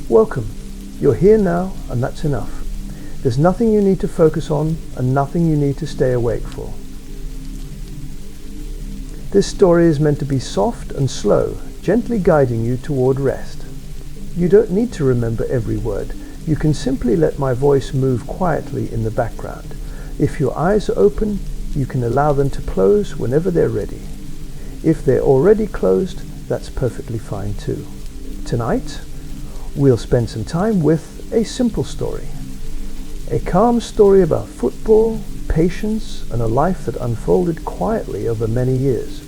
Welcome. You're here now, and that's enough. There's nothing you need to focus on and nothing you need to stay awake for. This story is meant to be soft and slow, gently guiding you toward rest. You don't need to remember every word. You can simply let my voice move quietly in the background. If your eyes are open, you can allow them to close whenever they're ready. If they're already closed, that's perfectly fine too. Tonight, we'll spend some time with a simple story. A calm story about football, patience, and a life that unfolded quietly over many years.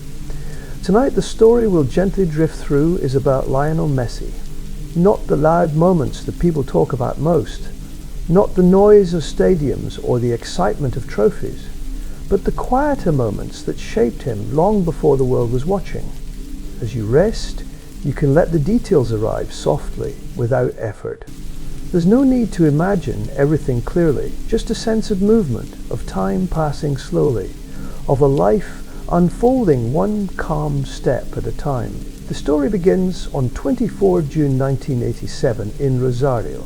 Tonight, the story we'll gently drift through is about Lionel Messi. Not the loud moments that people talk about most, not the noise of stadiums or the excitement of trophies, but the quieter moments that shaped him long before the world was watching. As you rest, you can let the details arrive softly, without effort. There's no need to imagine everything clearly, just a sense of movement, of time passing slowly, of a life unfolding one calm step at a time. The story begins on 24 June 1987 in Rosario,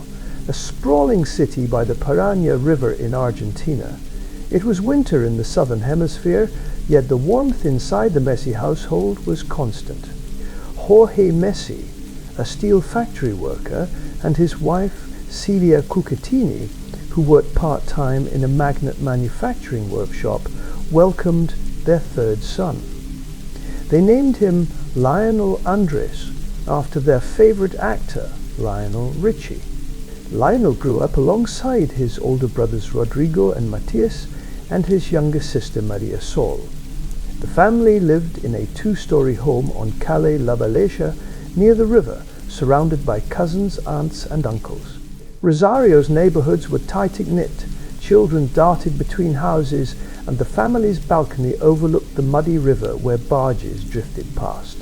a sprawling city by the Paraná River in Argentina. It was winter in the southern hemisphere, yet the warmth inside the Messi household was constant. Jorge Messi, a steel factory worker, and his wife Celia Cucchettini, who worked part-time in a magnet manufacturing workshop, welcomed their third son. They named him Lionel Andres, after their favorite actor, Lionel Richie. Lionel grew up alongside his older brothers Rodrigo and Matias and his younger sister Maria Sol. The family lived in a two-story home on Calle La Baleja near the river, surrounded by cousins, aunts and uncles. Rosario's neighborhoods were tightly knit. Children darted between houses, and the family's balcony overlooked the muddy river where barges drifted past.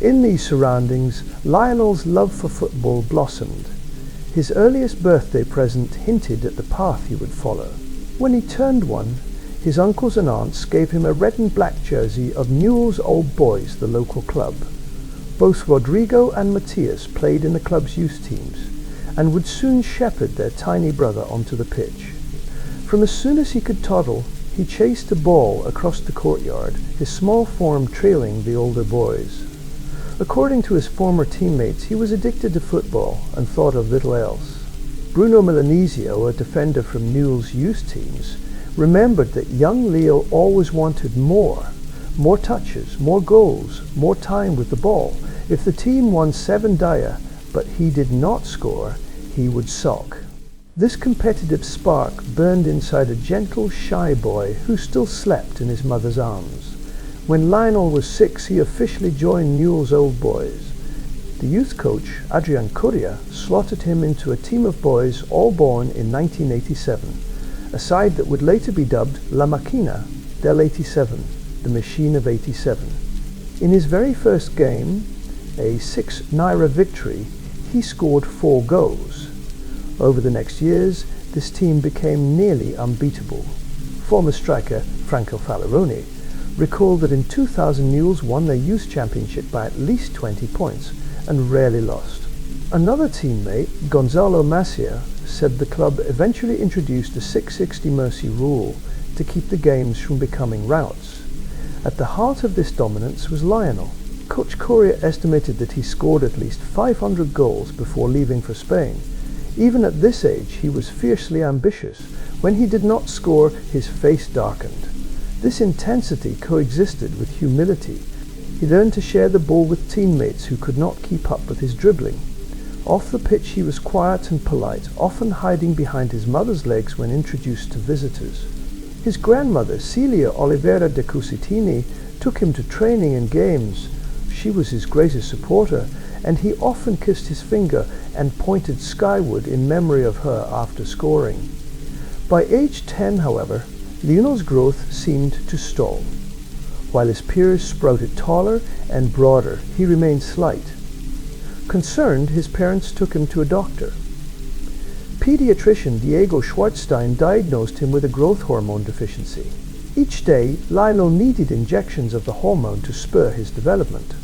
In these surroundings, Lionel's love for football blossomed. His earliest birthday present hinted at the path he would follow. When he turned one, his uncles and aunts gave him a red and black jersey of Newell's Old Boys, the local club. Both Rodrigo and Matias played in the club's youth teams and would soon shepherd their tiny brother onto the pitch. From as soon as he could toddle, he chased a ball across the courtyard, his small form trailing the older boys. According to his former teammates, he was addicted to football and thought of little else. Bruno Milanesio, a defender from Newell's youth teams, remembered that young Leo always wanted more touches, more goals, more time with the ball. If the team won 7 dia, but he did not score, he would sulk. This competitive spark burned inside a gentle, shy boy who still slept in his mother's arms. When Lionel was 6, he officially joined Newell's Old Boys. The youth coach, Adrian Coria, slotted him into a team of boys all born in 1987, a side that would later be dubbed La Máquina del 87, the Machine of 87. In his very first game, a 6 naira victory, he scored 4 goals. Over the next years, this team became nearly unbeatable. Former striker Franco Fallaroni recalled that in 2000 Newell's won their youth championship by at least 20 points and rarely lost. Another teammate, Gonzalo Macia, said the club eventually introduced the 660 mercy rule to keep the games from becoming routes. At the heart of this dominance was Lionel. Coach Coria estimated that he scored at least 500 goals before leaving for Spain. Even at this age, he was fiercely ambitious. When he did not score, his face darkened. This intensity coexisted with humility. He learned to share the ball with teammates who could not keep up with his dribbling. Off the pitch he was quiet and polite, often hiding behind his mother's legs when introduced to visitors. His grandmother, Celia Oliveira de Cucchettini, took him to training and games. She was his greatest supporter, and he often kissed his finger and pointed skyward in memory of her after scoring. By age 10, however, Lionel's growth seemed to stall. While his peers sprouted taller and broader, he remained slight. Concerned, his parents took him to a doctor. Pediatrician Diego Schwartzstein diagnosed him with a growth hormone deficiency. Each day, Lionel needed injections of the hormone to spur his development.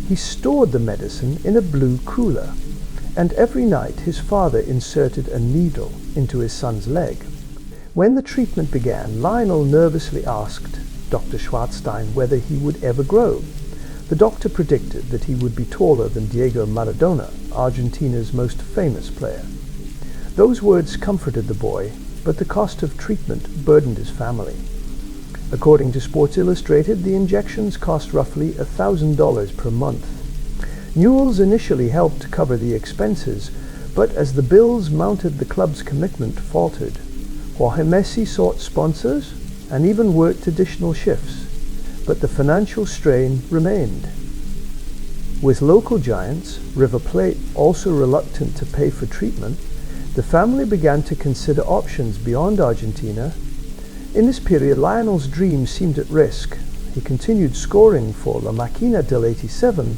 He stored the medicine in a blue cooler, and every night his father inserted a needle into his son's leg. When the treatment began, Lionel nervously asked Dr. Schwartzstein whether he would ever grow. The doctor predicted that he would be taller than Diego Maradona, Argentina's most famous player. Those words comforted the boy, but the cost of treatment burdened his family. According to Sports Illustrated, the injections cost roughly $1,000 per month. Newell's initially helped cover the expenses, but as the bills mounted, the club's commitment faltered. Jorge Messi sought sponsors and even worked additional shifts, but the financial strain remained. With local giants, River Plate, also reluctant to pay for treatment, the family began to consider options beyond Argentina. In this period, Lionel's dream seemed at risk. He continued scoring for La Máquina del 87,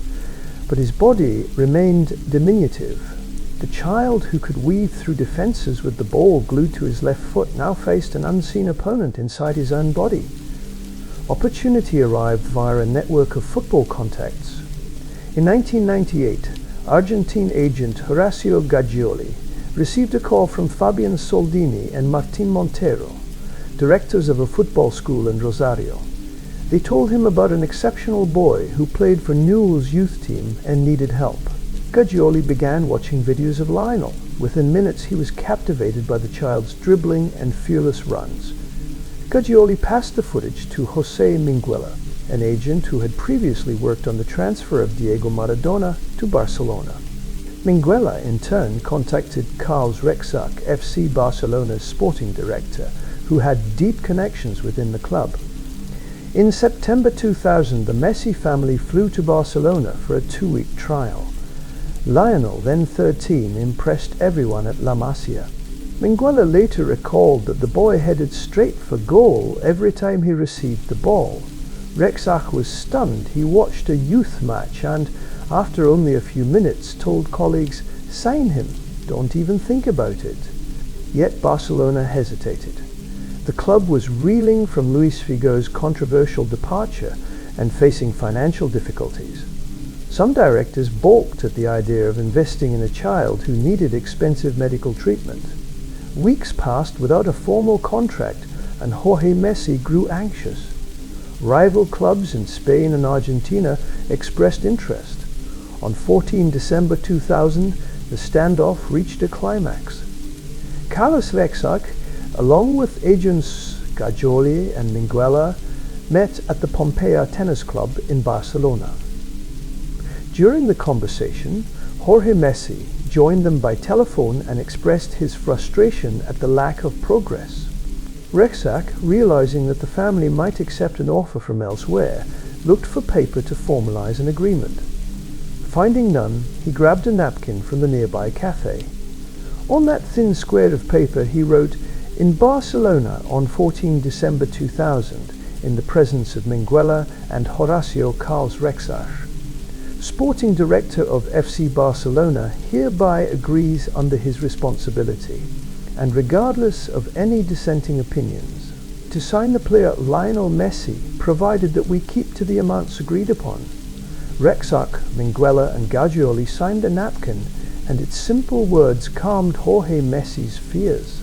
but his body remained diminutive. The child who could weave through defenses with the ball glued to his left foot now faced an unseen opponent inside his own body. Opportunity arrived via a network of football contacts. In 1998, Argentine agent Horacio Gaggioli received a call from Fabian Soldini and Martin Montero, directors of a football school in Rosario. They told him about an exceptional boy who played for Newell's youth team and needed help. Gaggioli began watching videos of Lionel. Within minutes, he was captivated by the child's dribbling and fearless runs. Gaggioli passed the footage to José Minguella, an agent who had previously worked on the transfer of Diego Maradona to Barcelona. Minguella, in turn, contacted Carles Rexach, FC Barcelona's sporting director, who had deep connections within the club. In September 2000, the Messi family flew to Barcelona for a 2-week trial. Lionel, then 13, impressed everyone at La Masia. Minguella later recalled that the boy headed straight for goal every time he received the ball. Rexach was stunned. He watched a youth match and, after only a few minutes, told colleagues, "Sign him, don't even think about it." Yet Barcelona hesitated. The club was reeling from Luis Figo's controversial departure and facing financial difficulties. Some directors balked at the idea of investing in a child who needed expensive medical treatment. Weeks passed without a formal contract, and Jorge Messi grew anxious. Rival clubs in Spain and Argentina expressed interest. On 14 December 2000, the standoff reached a climax. Carlos Rexach, along with agents Gaggioli and Minguella, met at the Pompeia Tennis Club in Barcelona. During the conversation, Jorge Messi joined them by telephone and expressed his frustration at the lack of progress. Rexach, realizing that the family might accept an offer from elsewhere, looked for paper to formalize an agreement. Finding none, he grabbed a napkin from the nearby cafe. On that thin square of paper he wrote, "In Barcelona on 14 December 2000, in the presence of Minguella and Horacio Carles Rexach. Sporting director of FC Barcelona hereby agrees under his responsibility, and regardless of any dissenting opinions, to sign the player Lionel Messi, provided that we keep to the amounts agreed upon." Rexach, Minguella and Gaggioli signed the napkin, and its simple words calmed Jorge Messi's fears.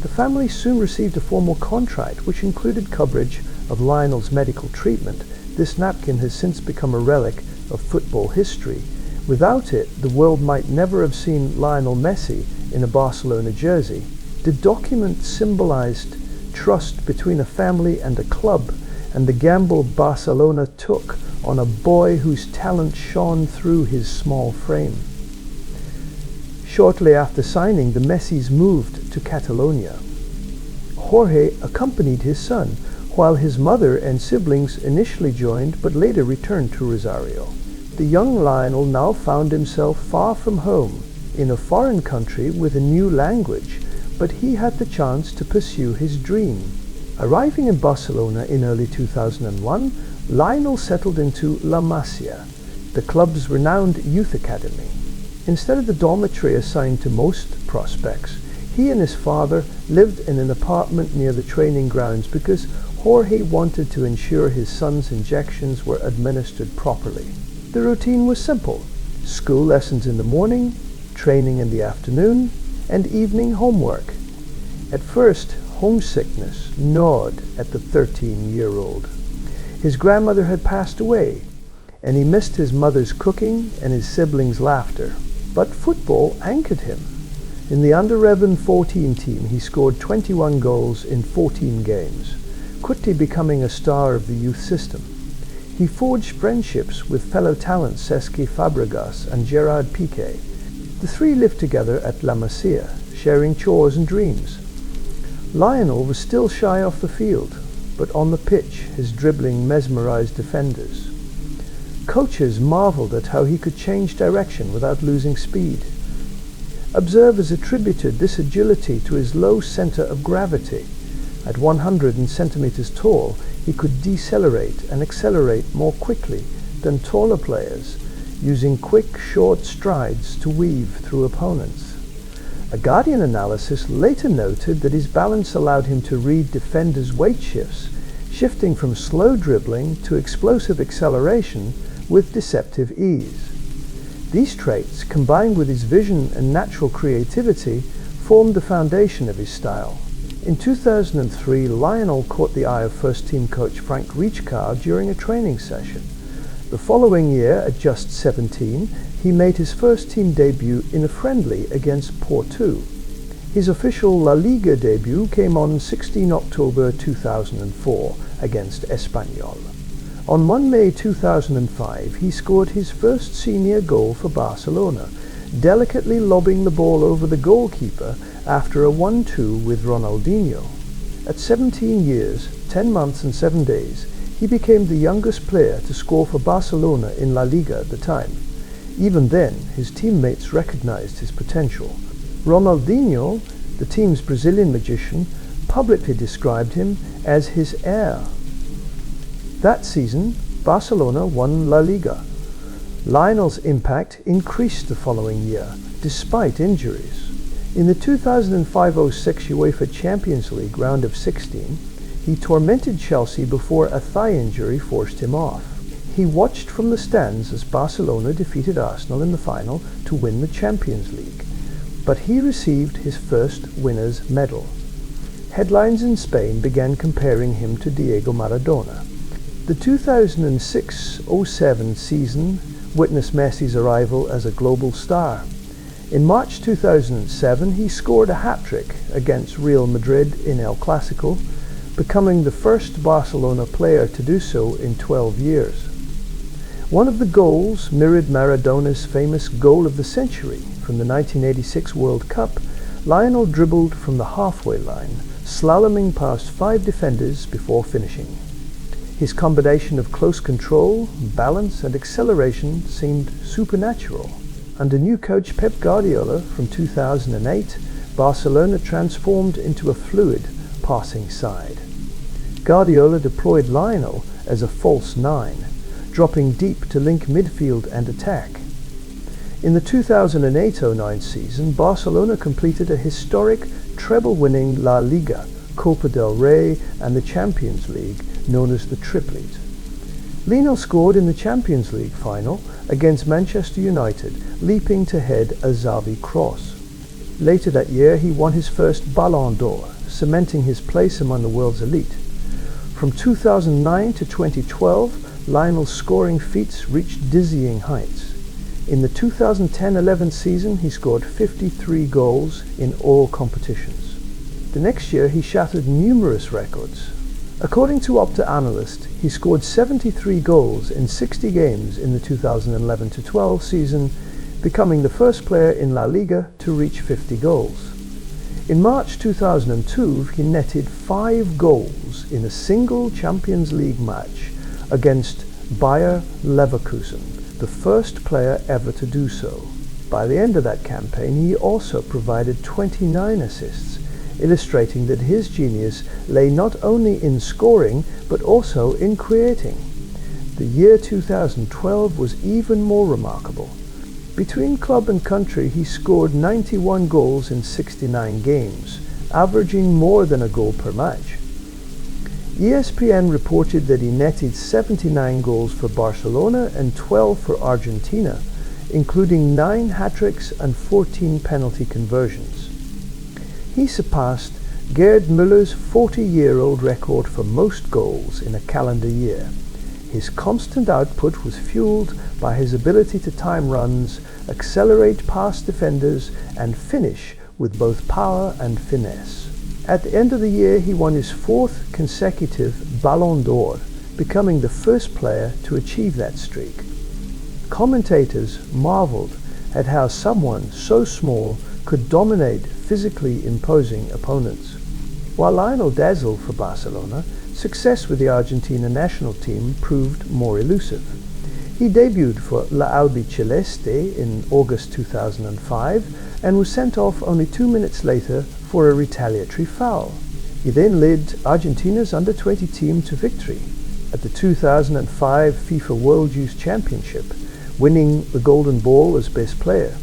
The family soon received a formal contract which included coverage of Lionel's medical treatment. This napkin has since become a relic of football history. Without it, the world might never have seen Lionel Messi in a Barcelona jersey. The document symbolized trust between a family and a club, and the gamble Barcelona took on a boy whose talent shone through his small frame. Shortly after signing, the Messis moved to Catalonia. Jorge accompanied his son, while his mother and siblings initially joined but later returned to Rosario. The young Lionel now found himself far from home, in a foreign country with a new language, but he had the chance to pursue his dream. Arriving in Barcelona in early 2001, Lionel settled into La Masia, the club's renowned youth academy. Instead of the dormitory assigned to most prospects, he and his father lived in an apartment near the training grounds because Jorge wanted to ensure his son's injections were administered properly. The routine was simple: school lessons in the morning, training in the afternoon, and evening homework. At first, homesickness gnawed at the 13-year-old. His grandmother had passed away, and he missed his mother's cooking and his siblings' laughter. But football anchored him. In the under-11 14 team, he scored 21 goals in 14 games, quickly becoming a star of the youth system. He forged friendships with fellow talents Cesc Fabregas and Gerard Piqué. The three lived together at La Masia, sharing chores and dreams. Lionel was still shy off the field, but on the pitch his dribbling mesmerized defenders. Coaches marveled at how he could change direction without losing speed. Observers attributed this agility to his low center of gravity. At 100 centimeters tall, he could decelerate and accelerate more quickly than taller players, using quick, short strides to weave through opponents. A Guardian analysis later noted that his balance allowed him to read defenders' weight shifts, shifting from slow dribbling to explosive acceleration with deceptive ease. These traits, combined with his vision and natural creativity, formed the foundation of his style. In 2003, Lionel caught the eye of first-team coach Frank Rijkaard during a training session. The following year, at just 17, he made his first-team debut in a friendly against Porto. His official La Liga debut came on 16 October 2004 against Espanyol. On 1 May 2005, he scored his first senior goal for Barcelona, delicately lobbing the ball over the goalkeeper after a 1-2 with Ronaldinho. At 17 years, 10 months and 7 days, he became the youngest player to score for Barcelona in La Liga at the time. Even then, his teammates recognized his potential. Ronaldinho, the team's Brazilian magician, publicly described him as his heir. That season, Barcelona won La Liga. Lionel's impact increased the following year, despite injuries. In the 2005-06 UEFA Champions League round of 16, he tormented Chelsea before a thigh injury forced him off. He watched from the stands as Barcelona defeated Arsenal in the final to win the Champions League, but he received his first winner's medal. Headlines in Spain began comparing him to Diego Maradona. The 2006-07 season witnessed Messi's arrival as a global star. In March 2007, he scored a hat-trick against Real Madrid in El Clásico, becoming the first Barcelona player to do so in 12 years. One of the goals mirrored Maradona's famous goal of the century from the 1986 World Cup. Lionel dribbled from the halfway line, slaloming past 5 defenders before finishing. His combination of close control, balance, and acceleration seemed supernatural. Under new coach Pep Guardiola from 2008, Barcelona transformed into a fluid passing side. Guardiola deployed Lionel as a false 9, dropping deep to link midfield and attack. In the 2008-09 season, Barcelona completed a historic treble-winning La Liga, Copa del Rey, and the Champions League, known as the Triplet. Lionel scored in the Champions League final against Manchester United, leaping to head a Xavi cross. Later that year, he won his first Ballon d'Or, cementing his place among the world's elite. From 2009 to 2012, Lionel's scoring feats reached dizzying heights. In the 2010-11 season, he scored 53 goals in all competitions. The next year, he shattered numerous records. According to Opta Analyst, he scored 73 goals in 60 games in the 2011-12 season, becoming the first player in La Liga to reach 50 goals. In March 2002, he netted 5 goals in a single Champions League match against Bayer Leverkusen, the first player ever to do so. By the end of that campaign, he also provided 29 assists, illustrating that his genius lay not only in scoring, but also in creating. The year 2012 was even more remarkable. Between club and country, he scored 91 goals in 69 games, averaging more than a goal per match. ESPN reported that he netted 79 goals for Barcelona and 12 for Argentina including 9 hat-tricks and 14 penalty conversions. He surpassed Gerd Müller's 40-year-old record for most goals in a calendar year. His constant output was fueled by his ability to time runs, accelerate past defenders, and finish with both power and finesse. At the end of the year, he won his 4th consecutive Ballon d'Or, becoming the first player to achieve that streak. Commentators marveled at how someone so small could dominate physically imposing opponents. While Lionel dazzled for Barcelona, success with the Argentina national team proved more elusive. He debuted for La Albiceleste in August 2005 and was sent off only 2 minutes later for a retaliatory foul. He then led Argentina's under-20 team to victory at the 2005 FIFA World Youth Championship, winning the Golden Ball as best player.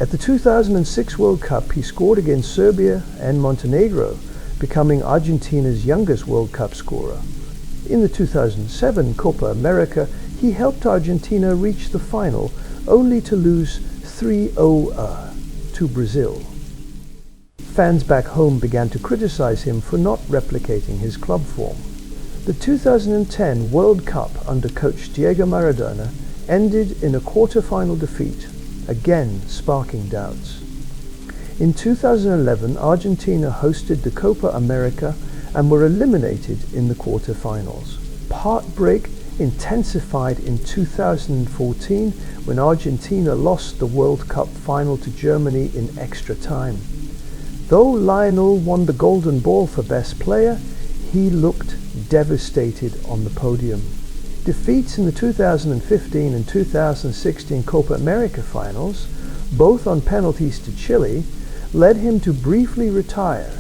At the 2006 World Cup, he scored against Serbia and Montenegro, becoming Argentina's youngest World Cup scorer. In the 2007 Copa America, he helped Argentina reach the final, only to lose 3-0 to Brazil. Fans back home began to criticize him for not replicating his club form. The 2010 World Cup under coach Diego Maradona ended in a quarter-final defeat, again sparking doubts. In 2011, Argentina hosted the Copa America and were eliminated in the quarter-finals. Heartbreak intensified in 2014 when Argentina lost the World Cup final to Germany in extra time. Though Lionel won the Golden Ball for Best Player, he looked devastated on the podium. Defeats in the 2015 and 2016 Copa America finals, both on penalties to Chile, led him to briefly retire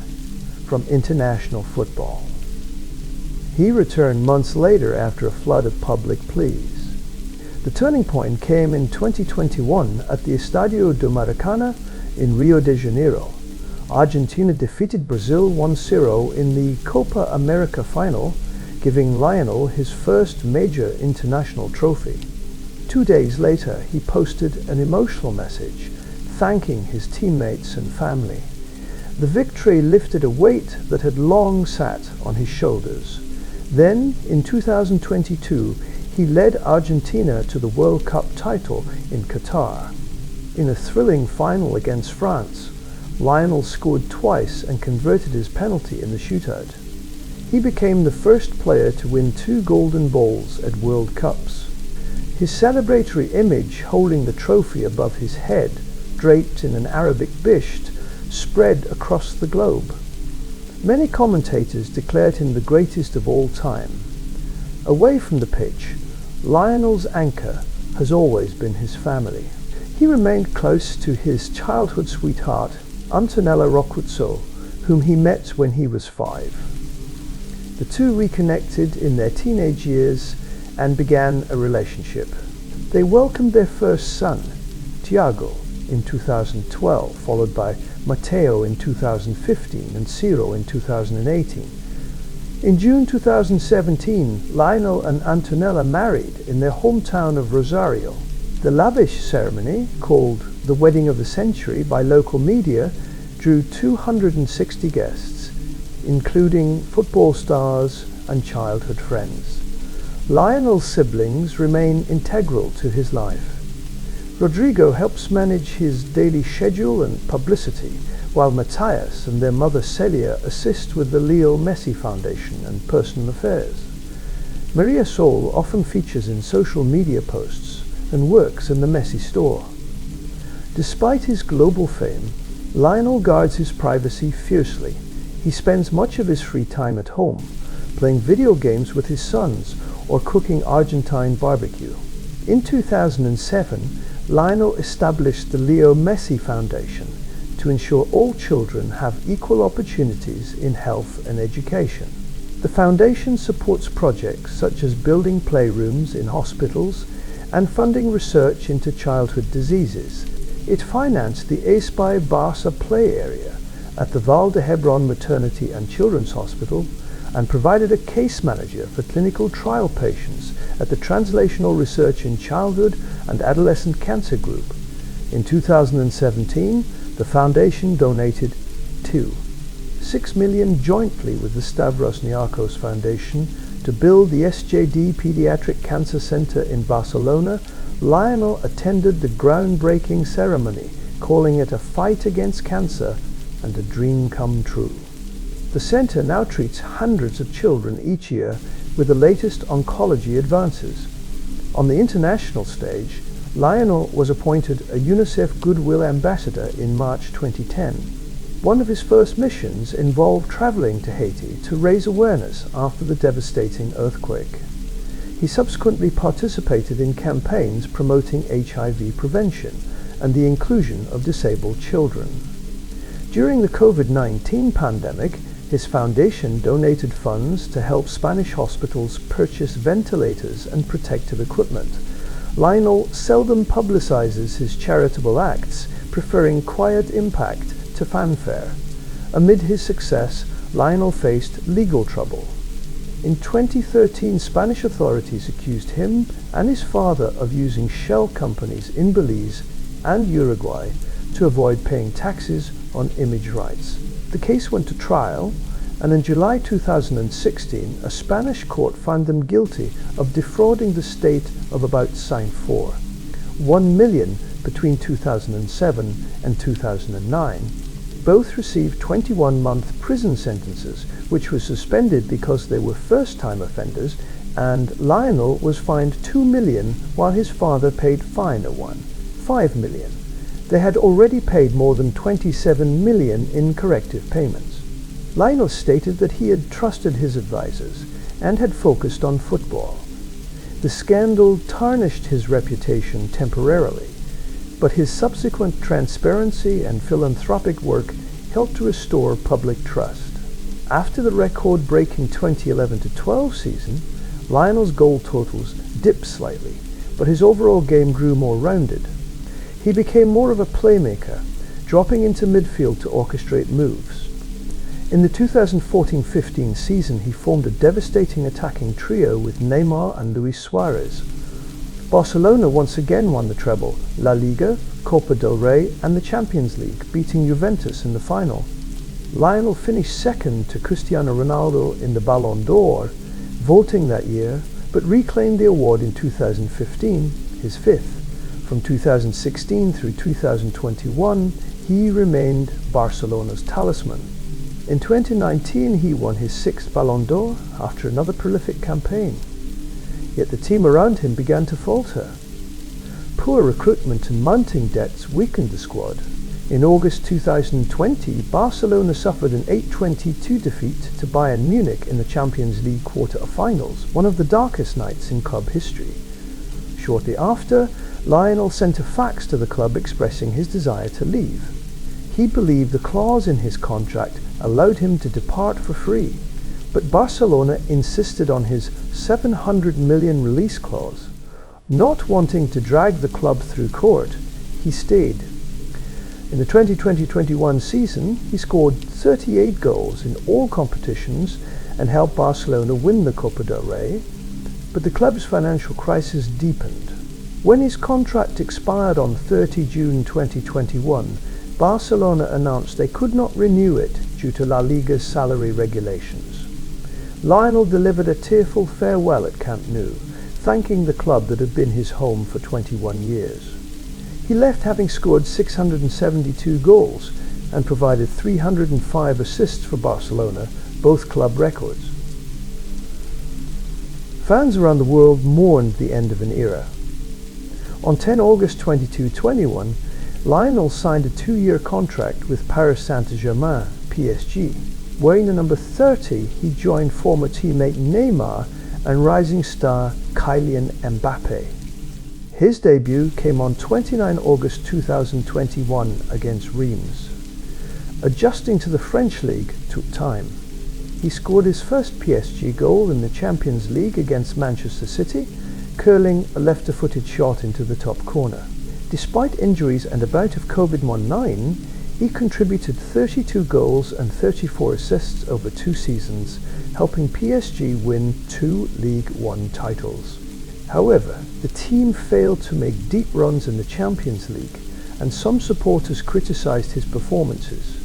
from international football. He returned months later after a flood of public pleas. The turning point came in 2021 at the Estadio do Maracanã in Rio de Janeiro. Argentina defeated Brazil 1-0 in the Copa America final, giving Lionel his first major international trophy. 2 days later, he posted an emotional message thanking his teammates and family. The victory lifted a weight that had long sat on his shoulders. Then, in 2022, he led Argentina to the World Cup title in Qatar. In a thrilling final against France, Lionel scored twice and converted his penalty in the shootout. He became the first player to win 2 Golden Balls at World Cups. His celebratory image holding the trophy above his head, draped in an Arabic bisht, spread across the globe. Many commentators declared him the greatest of all time. Away from the pitch, Lionel's anchor has always been his family. He remained close to his childhood sweetheart, Antonella Roccuzzo, whom he met when he was 5. The two reconnected in their teenage years and began a relationship. They welcomed their first son, Tiago, in 2012, followed by Matteo in 2015 and Ciro in 2018. In June 2017, Lionel and Antonella married in their hometown of Rosario. The lavish ceremony, called the Wedding of the Century by local media, drew 260 guests, including football stars and childhood friends. Lionel's siblings remain integral to his life. Rodrigo helps manage his daily schedule and publicity, while Matthias and their mother Celia assist with the Lionel Messi Foundation and personal affairs. Maria Sol often features in social media posts and works in the Messi store. Despite his global fame, Lionel guards his privacy fiercely. He spends much of his free time at home, playing video games with his sons or cooking Argentine barbecue. In 2007, Lionel established the Lionel Messi Foundation to ensure all children have equal opportunities in health and education. The foundation supports projects such as building playrooms in hospitals and funding research into childhood diseases. It financed the Espai Barça play area at the Val de Hebron Maternity and Children's Hospital, and provided a case manager for clinical trial patients at the Translational Research in Childhood and Adolescent Cancer Group. In 2017, the foundation donated $6 million jointly with the Stavros Niarchos Foundation to build the SJD Pediatric Cancer Center in Barcelona. Lionel attended the groundbreaking ceremony, calling it a fight against cancer and a dream come true. The center now treats hundreds of children each year with the latest oncology advances. On the international stage, Lionel was appointed a UNICEF Goodwill Ambassador in March 2010. One of his first missions involved traveling to Haiti to raise awareness after the devastating earthquake. He subsequently participated in campaigns promoting HIV prevention and the inclusion of disabled children. During the COVID-19 pandemic, his foundation donated funds to help Spanish hospitals purchase ventilators and protective equipment. Lionel seldom publicizes his charitable acts, preferring quiet impact to fanfare. Amid his success, Lionel faced legal trouble. In 2013, Spanish authorities accused him and his father of using shell companies in Belize and Uruguay to avoid paying taxes on image rights. The case went to trial, and in July 2016, a Spanish court found them guilty of defrauding the state of about $1 million between 2007 and 2009. Both received 21-month prison sentences, which were suspended because they were first-time offenders, and Lionel was fined $2 million while his father paid fine of $5 million. They had already paid more than $27 million in corrective payments. Lionel stated that he had trusted his advisors and had focused on football. The scandal tarnished his reputation temporarily, but his subsequent transparency and philanthropic work helped to restore public trust. After the record-breaking 2011-12 season, Lionel's goal totals dipped slightly, but his overall game grew more rounded. He became more of a playmaker, dropping into midfield to orchestrate moves. In the 2014-15 season, he formed a devastating attacking trio with Neymar and Luis Suarez. Barcelona once again won the treble, La Liga, Copa del Rey and the Champions League, beating Juventus in the final. Lionel finished second to Cristiano Ronaldo in the Ballon d'Or voting that year, but reclaimed the award in 2015, his fifth. From 2016 through 2021, he remained Barcelona's talisman. In 2019, he won his sixth Ballon d'Or after another prolific campaign. Yet the team around him began to falter. Poor recruitment and mounting debts weakened the squad. In August 2020, Barcelona suffered an 8-22 defeat to Bayern Munich in the Champions League quarter-finals, one of the darkest nights in club history. Shortly after, Lionel sent a fax to the club expressing his desire to leave. He believed the clause in his contract allowed him to depart for free, but Barcelona insisted on his $700 million release clause. Not wanting to drag the club through court, he stayed. In the 2020-21 season, he scored 38 goals in all competitions and helped Barcelona win the Copa del Rey, but the club's financial crisis deepened. When his contract expired on 30 June 2021, Barcelona announced they could not renew it due to La Liga's salary regulations. Lionel delivered a tearful farewell at Camp Nou, thanking the club that had been his home for 21 years. He left having scored 672 goals and provided 305 assists for Barcelona, both club records. Fans around the world mourned the end of an era. On 10 August 2021, Lionel signed a 2-year contract with Paris Saint-Germain, PSG. Wearing the number 30, he joined former teammate Neymar and rising star Kylian Mbappe. His debut came on 29 August 2021 against Reims. Adjusting to the French league took time. He scored his first PSG goal in the Champions League against Manchester City, curling a left-footed shot into the top corner. Despite injuries and a bout of COVID-19, he contributed 32 goals and 34 assists over 2 seasons, helping PSG win 2 League One titles. However, the team failed to make deep runs in the Champions League, and some supporters criticized his performances.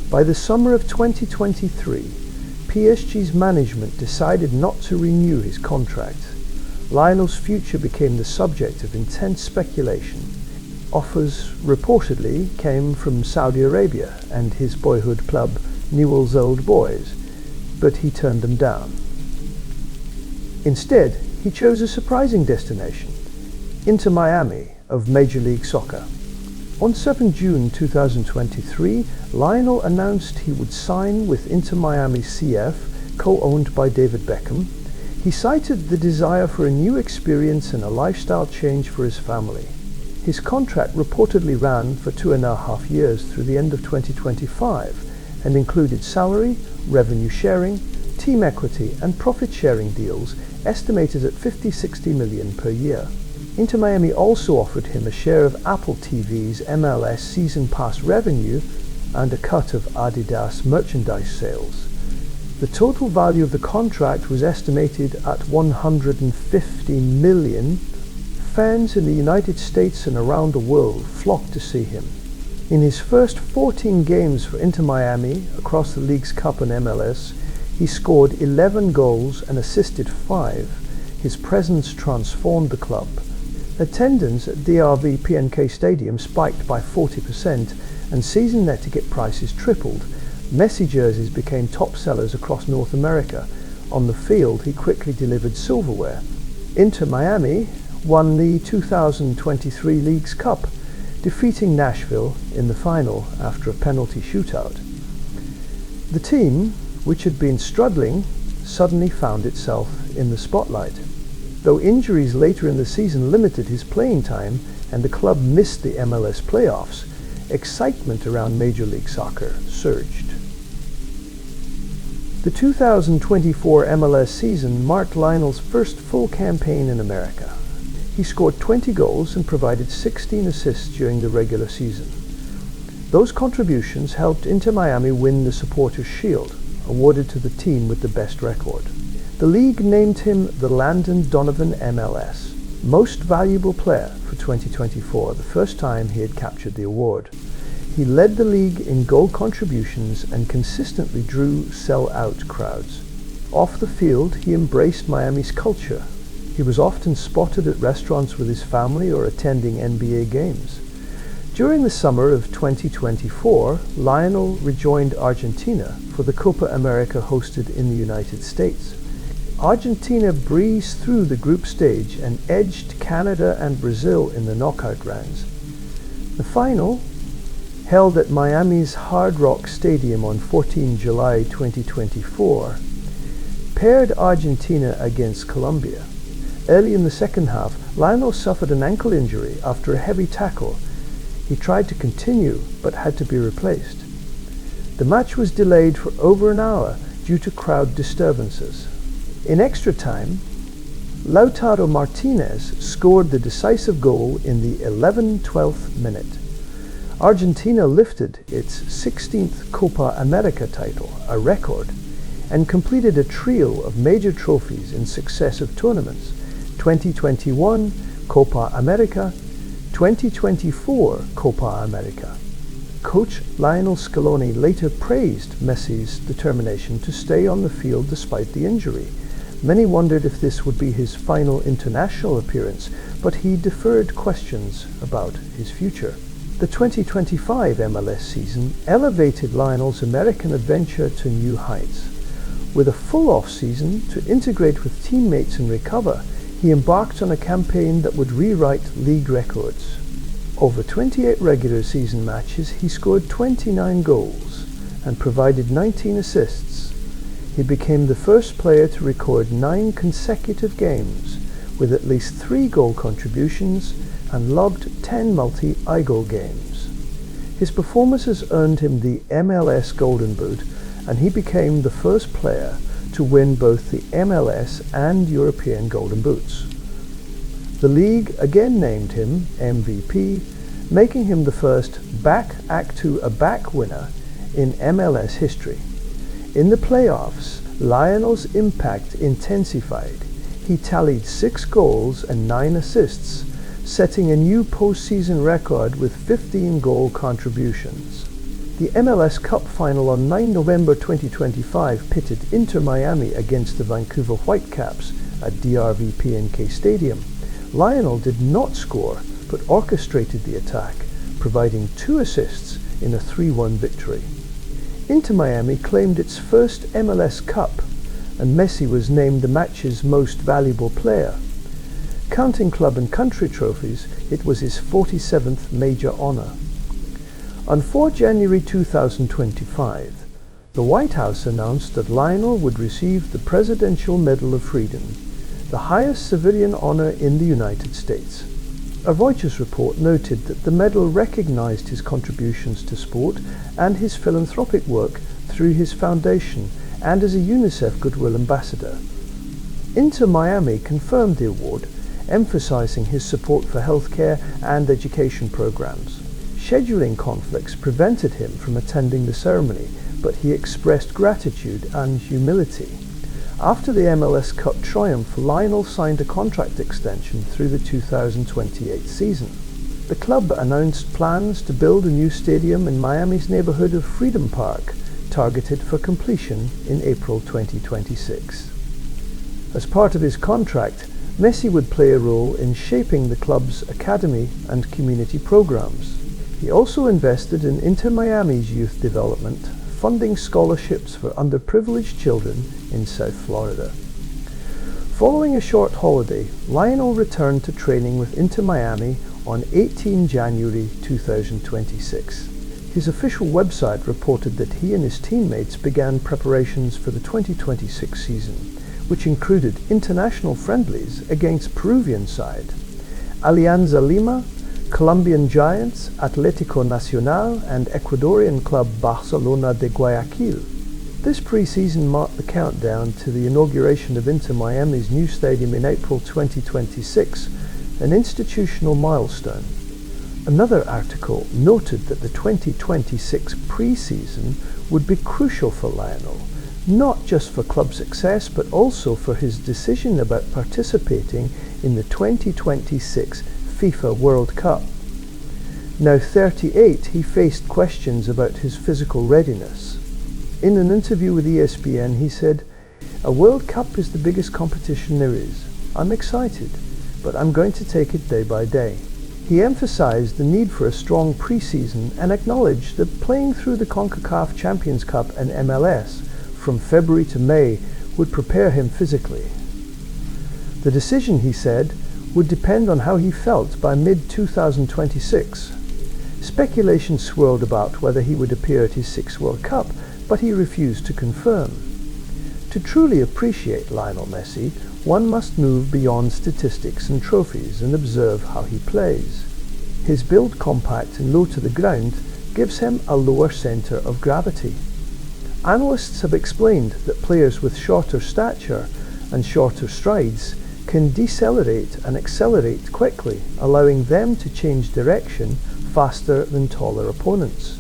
By the summer of 2023, PSG's management decided not to renew his contract. Lionel's future became the subject of intense speculation. Offers reportedly came from Saudi Arabia and his boyhood club Newell's Old Boys, but he turned them down. Instead, he chose a surprising destination, Inter Miami of Major League Soccer. On 7 June 2023, Lionel announced he would sign with Inter Miami CF, co-owned by David Beckham. He cited the desire for a new experience and a lifestyle change for his family. His contract reportedly ran for 2.5 years through the end of 2025 and included salary, revenue sharing, team equity and profit sharing deals estimated at 50-60 million per year. Inter Miami also offered him a share of Apple TV's MLS season pass revenue and a cut of Adidas merchandise sales. The total value of the contract was estimated at 150 million. Fans in the United States and around the world flocked to see him. In his first 14 games for Inter Miami across the Leagues Cup and MLS, he scored 11 goals and assisted 5. His presence transformed the club. Attendance at DRV PNK Stadium spiked by 40% and season net ticket prices tripled. Messi jerseys became top sellers across North America. On the field, he quickly delivered silverware. Inter Miami won the 2023 Leagues Cup, defeating Nashville in the final after a penalty shootout. The team, which had been struggling, suddenly found itself in the spotlight. Though injuries later in the season limited his playing time and the club missed the MLS playoffs, excitement around Major League Soccer surged. The 2024 MLS season marked Lionel's first full campaign in America. He scored 20 goals and provided 16 assists during the regular season. Those contributions helped Inter Miami win the Supporters' Shield, awarded to the team with the best record. The league named him the Landon Donovan MLS Most Valuable Player for 2024, the first time he had captured the award. He led the league in goal contributions and consistently drew sell-out crowds. Off the field, he embraced Miami's culture. He was often spotted at restaurants with his family or attending NBA games. During the summer of 2024, Lionel rejoined Argentina for the Copa America hosted in the United States. Argentina breezed through the group stage and edged Canada and Brazil in the knockout rounds. The final, held at Miami's Hard Rock Stadium on 14 July 2024, paired Argentina against Colombia. Early in the second half, Lionel suffered an ankle injury after a heavy tackle. He tried to continue, but had to be replaced. The match was delayed for over an hour due to crowd disturbances. In extra time, Lautaro Martinez scored the decisive goal in the 11-12th minute. Argentina lifted its 16th Copa America title, a record, and completed a trio of major trophies in successive tournaments: 2021 Copa America, 2024 Copa America. Coach Lionel Scaloni later praised Messi's determination to stay on the field despite the injury. Many wondered if this would be his final international appearance, but he deferred questions about his future. The 2025 MLS season elevated Lionel's American adventure to new heights. With a full off-season to integrate with teammates and recover, he embarked on a campaign that would rewrite league records. Over 28 regular season matches, he scored 29 goals and provided 19 assists. He became the first player to record 9 consecutive games with at least 3 goal contributions and logged 10 multi-I-goal games. His performances earned him the MLS Golden Boot, and he became the first player to win both the MLS and European Golden Boots. The league again named him MVP, making him the first back-to-back winner in MLS history. In the playoffs, Lionel's impact intensified. He tallied 6 goals and 9 assists, setting a new postseason record with 15 goal contributions. The MLS Cup final on 9 November 2025 pitted Inter Miami against the Vancouver Whitecaps at DRV-PNK Stadium. Lionel did not score, but orchestrated the attack, providing 2 assists in a 3-1 victory. Inter Miami claimed its first MLS Cup, and Messi was named the match's most valuable player. Counting club and country trophies, it was his 47th major honor. On 4 January 2025, the White House announced that Lionel would receive the Presidential Medal of Freedom, the highest civilian honor in the United States. A Reuters report noted that the medal recognized his contributions to sport and his philanthropic work through his foundation and as a UNICEF Goodwill Ambassador. Inter Miami confirmed the award, emphasizing his support for healthcare and education programs. Scheduling conflicts prevented him from attending the ceremony, but he expressed gratitude and humility. After the MLS Cup triumph, Lionel signed a contract extension through the 2028 season. The club announced plans to build a new stadium in Miami's neighborhood of Freedom Park, targeted for completion in April 2026. As part of his contract, Messi would play a role in shaping the club's academy and community programs. He also invested in Inter Miami's youth development, funding scholarships for underprivileged children in South Florida. Following a short holiday, Lionel returned to training with Inter Miami on 18 January 2026. His official website reported that he and his teammates began preparations for the 2026 season, which included international friendlies against Peruvian side Alianza Lima, Colombian giants Atlético Nacional, and Ecuadorian club Barcelona de Guayaquil. This pre-season marked the countdown to the inauguration of Inter Miami's new stadium in April 2026, an institutional milestone. Another article noted that the 2026 pre-season would be crucial for Lionel, not just for club success but also for his decision about participating in the 2026 FIFA World Cup. Now 38, he faced questions about his physical readiness. In an interview with ESPN, he said, "A World Cup is the biggest competition there is. I'm excited, but I'm going to take it day by day." He emphasized the need for a strong preseason and acknowledged that playing through the CONCACAF Champions Cup and MLS from February to May would prepare him physically. The decision, he said, would depend on how he felt by mid-2026. Speculation swirled about whether he would appear at his 6th World Cup, but he refused to confirm. To truly appreciate Lionel Messi, one must move beyond statistics and trophies and observe how he plays. His build, compact and low to the ground, gives him a lower center of gravity. Analysts have explained that players with shorter stature and shorter strides can decelerate and accelerate quickly, allowing them to change direction faster than taller opponents.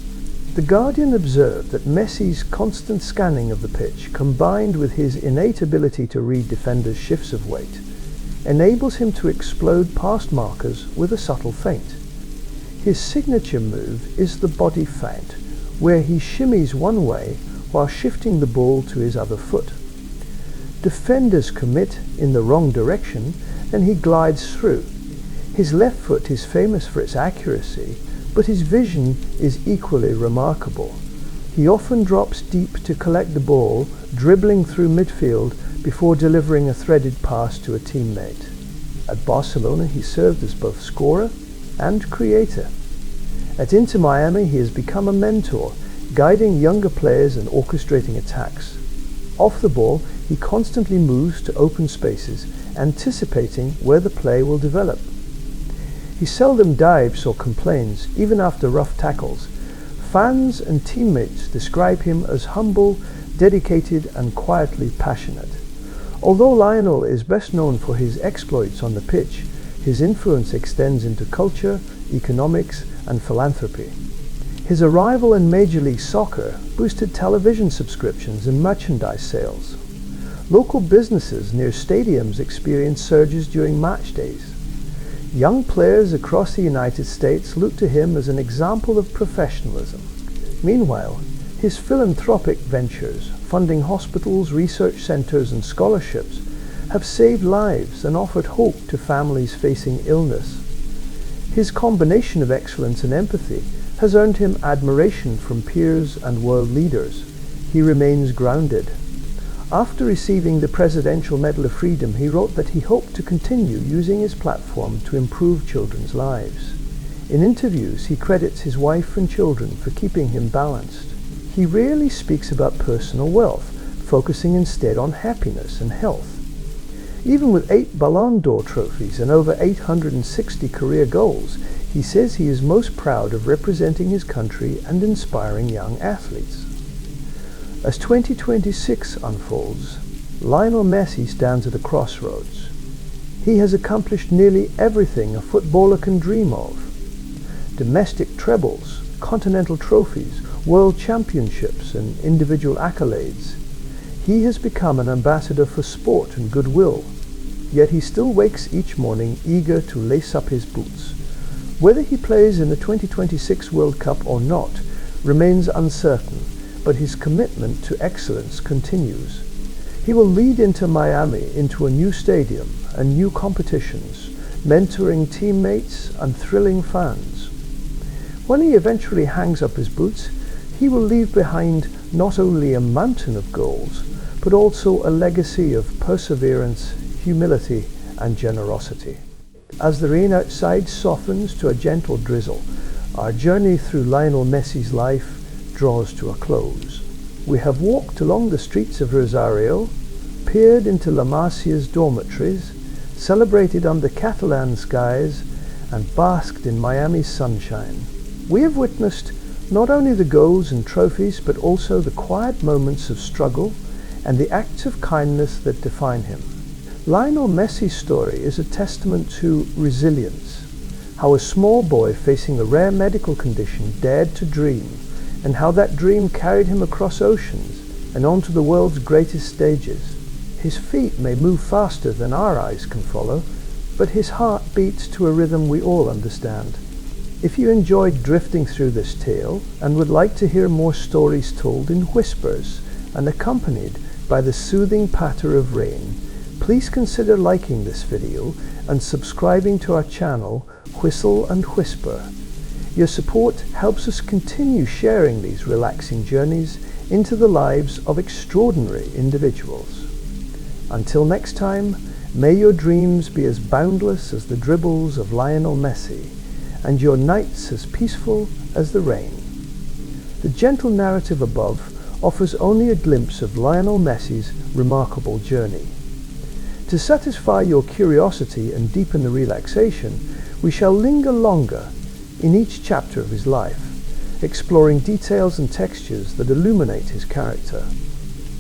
The Guardian observed that Messi's constant scanning of the pitch, combined with his innate ability to read defenders' shifts of weight, enables him to explode past markers with a subtle feint. His signature move is the body feint, where he shimmies one way while shifting the ball to his other foot. Defenders commit in the wrong direction and he glides through. His left foot is famous for its accuracy, but his vision is equally remarkable. He often drops deep to collect the ball, dribbling through midfield before delivering a threaded pass to a teammate. At Barcelona, he served as both scorer and creator. At Inter Miami, he has become a mentor, guiding younger players and orchestrating attacks. Off the ball, he constantly moves to open spaces, anticipating where the play will develop. He seldom dives or complains, even after rough tackles. Fans and teammates describe him as humble, dedicated and quietly passionate. Although Lionel is best known for his exploits on the pitch, his influence extends into culture, economics and philanthropy. His arrival in Major League Soccer boosted television subscriptions and merchandise sales. Local businesses near stadiums experience surges during match days. Young players across the United States look to him as an example of professionalism. Meanwhile, his philanthropic ventures, funding hospitals, research centers, and scholarships, have saved lives and offered hope to families facing illness. His combination of excellence and empathy has earned him admiration from peers and world leaders. He remains grounded. After receiving the Presidential Medal of Freedom, he wrote that he hoped to continue using his platform to improve children's lives. In interviews, he credits his wife and children for keeping him balanced. He rarely speaks about personal wealth, focusing instead on happiness and health. Even with 8 Ballon d'Or trophies and over 860 career goals, he says he is most proud of representing his country and inspiring young athletes. As 2026 unfolds, Lionel Messi stands at a crossroads. He has accomplished nearly everything a footballer can dream of. Domestic trebles, continental trophies, world championships, and individual accolades. He has become an ambassador for sport and goodwill, yet he still wakes each morning eager to lace up his boots. Whether he plays in the 2026 World Cup or not remains uncertain, but his commitment to excellence continues. He will lead Inter Miami into a new stadium and new competitions, mentoring teammates and thrilling fans. When he eventually hangs up his boots, he will leave behind not only a mountain of goals, but also a legacy of perseverance, humility, and generosity. As the rain outside softens to a gentle drizzle, our journey through Lionel Messi's life draws to a close. We have walked along the streets of Rosario, peered into La Masia's dormitories, celebrated under Catalan skies, and basked in Miami's sunshine. We have witnessed not only the goals and trophies, but also the quiet moments of struggle and the acts of kindness that define him. Lionel Messi's story is a testament to resilience, how a small boy facing a rare medical condition dared to dream, and how that dream carried him across oceans and onto the world's greatest stages. His feet may move faster than our eyes can follow, but his heart beats to a rhythm we all understand. If you enjoyed drifting through this tale and would like to hear more stories told in whispers and accompanied by the soothing patter of rain, please consider liking this video and subscribing to our channel, Whistle and Whisper. Your support helps us continue sharing these relaxing journeys into the lives of extraordinary individuals. Until next time, may your dreams be as boundless as the dribbles of Lionel Messi, and your nights as peaceful as the rain. The gentle narrative above offers only a glimpse of Lionel Messi's remarkable journey. To satisfy your curiosity and deepen the relaxation, we shall linger longer in each chapter of his life, exploring details and textures that illuminate his character.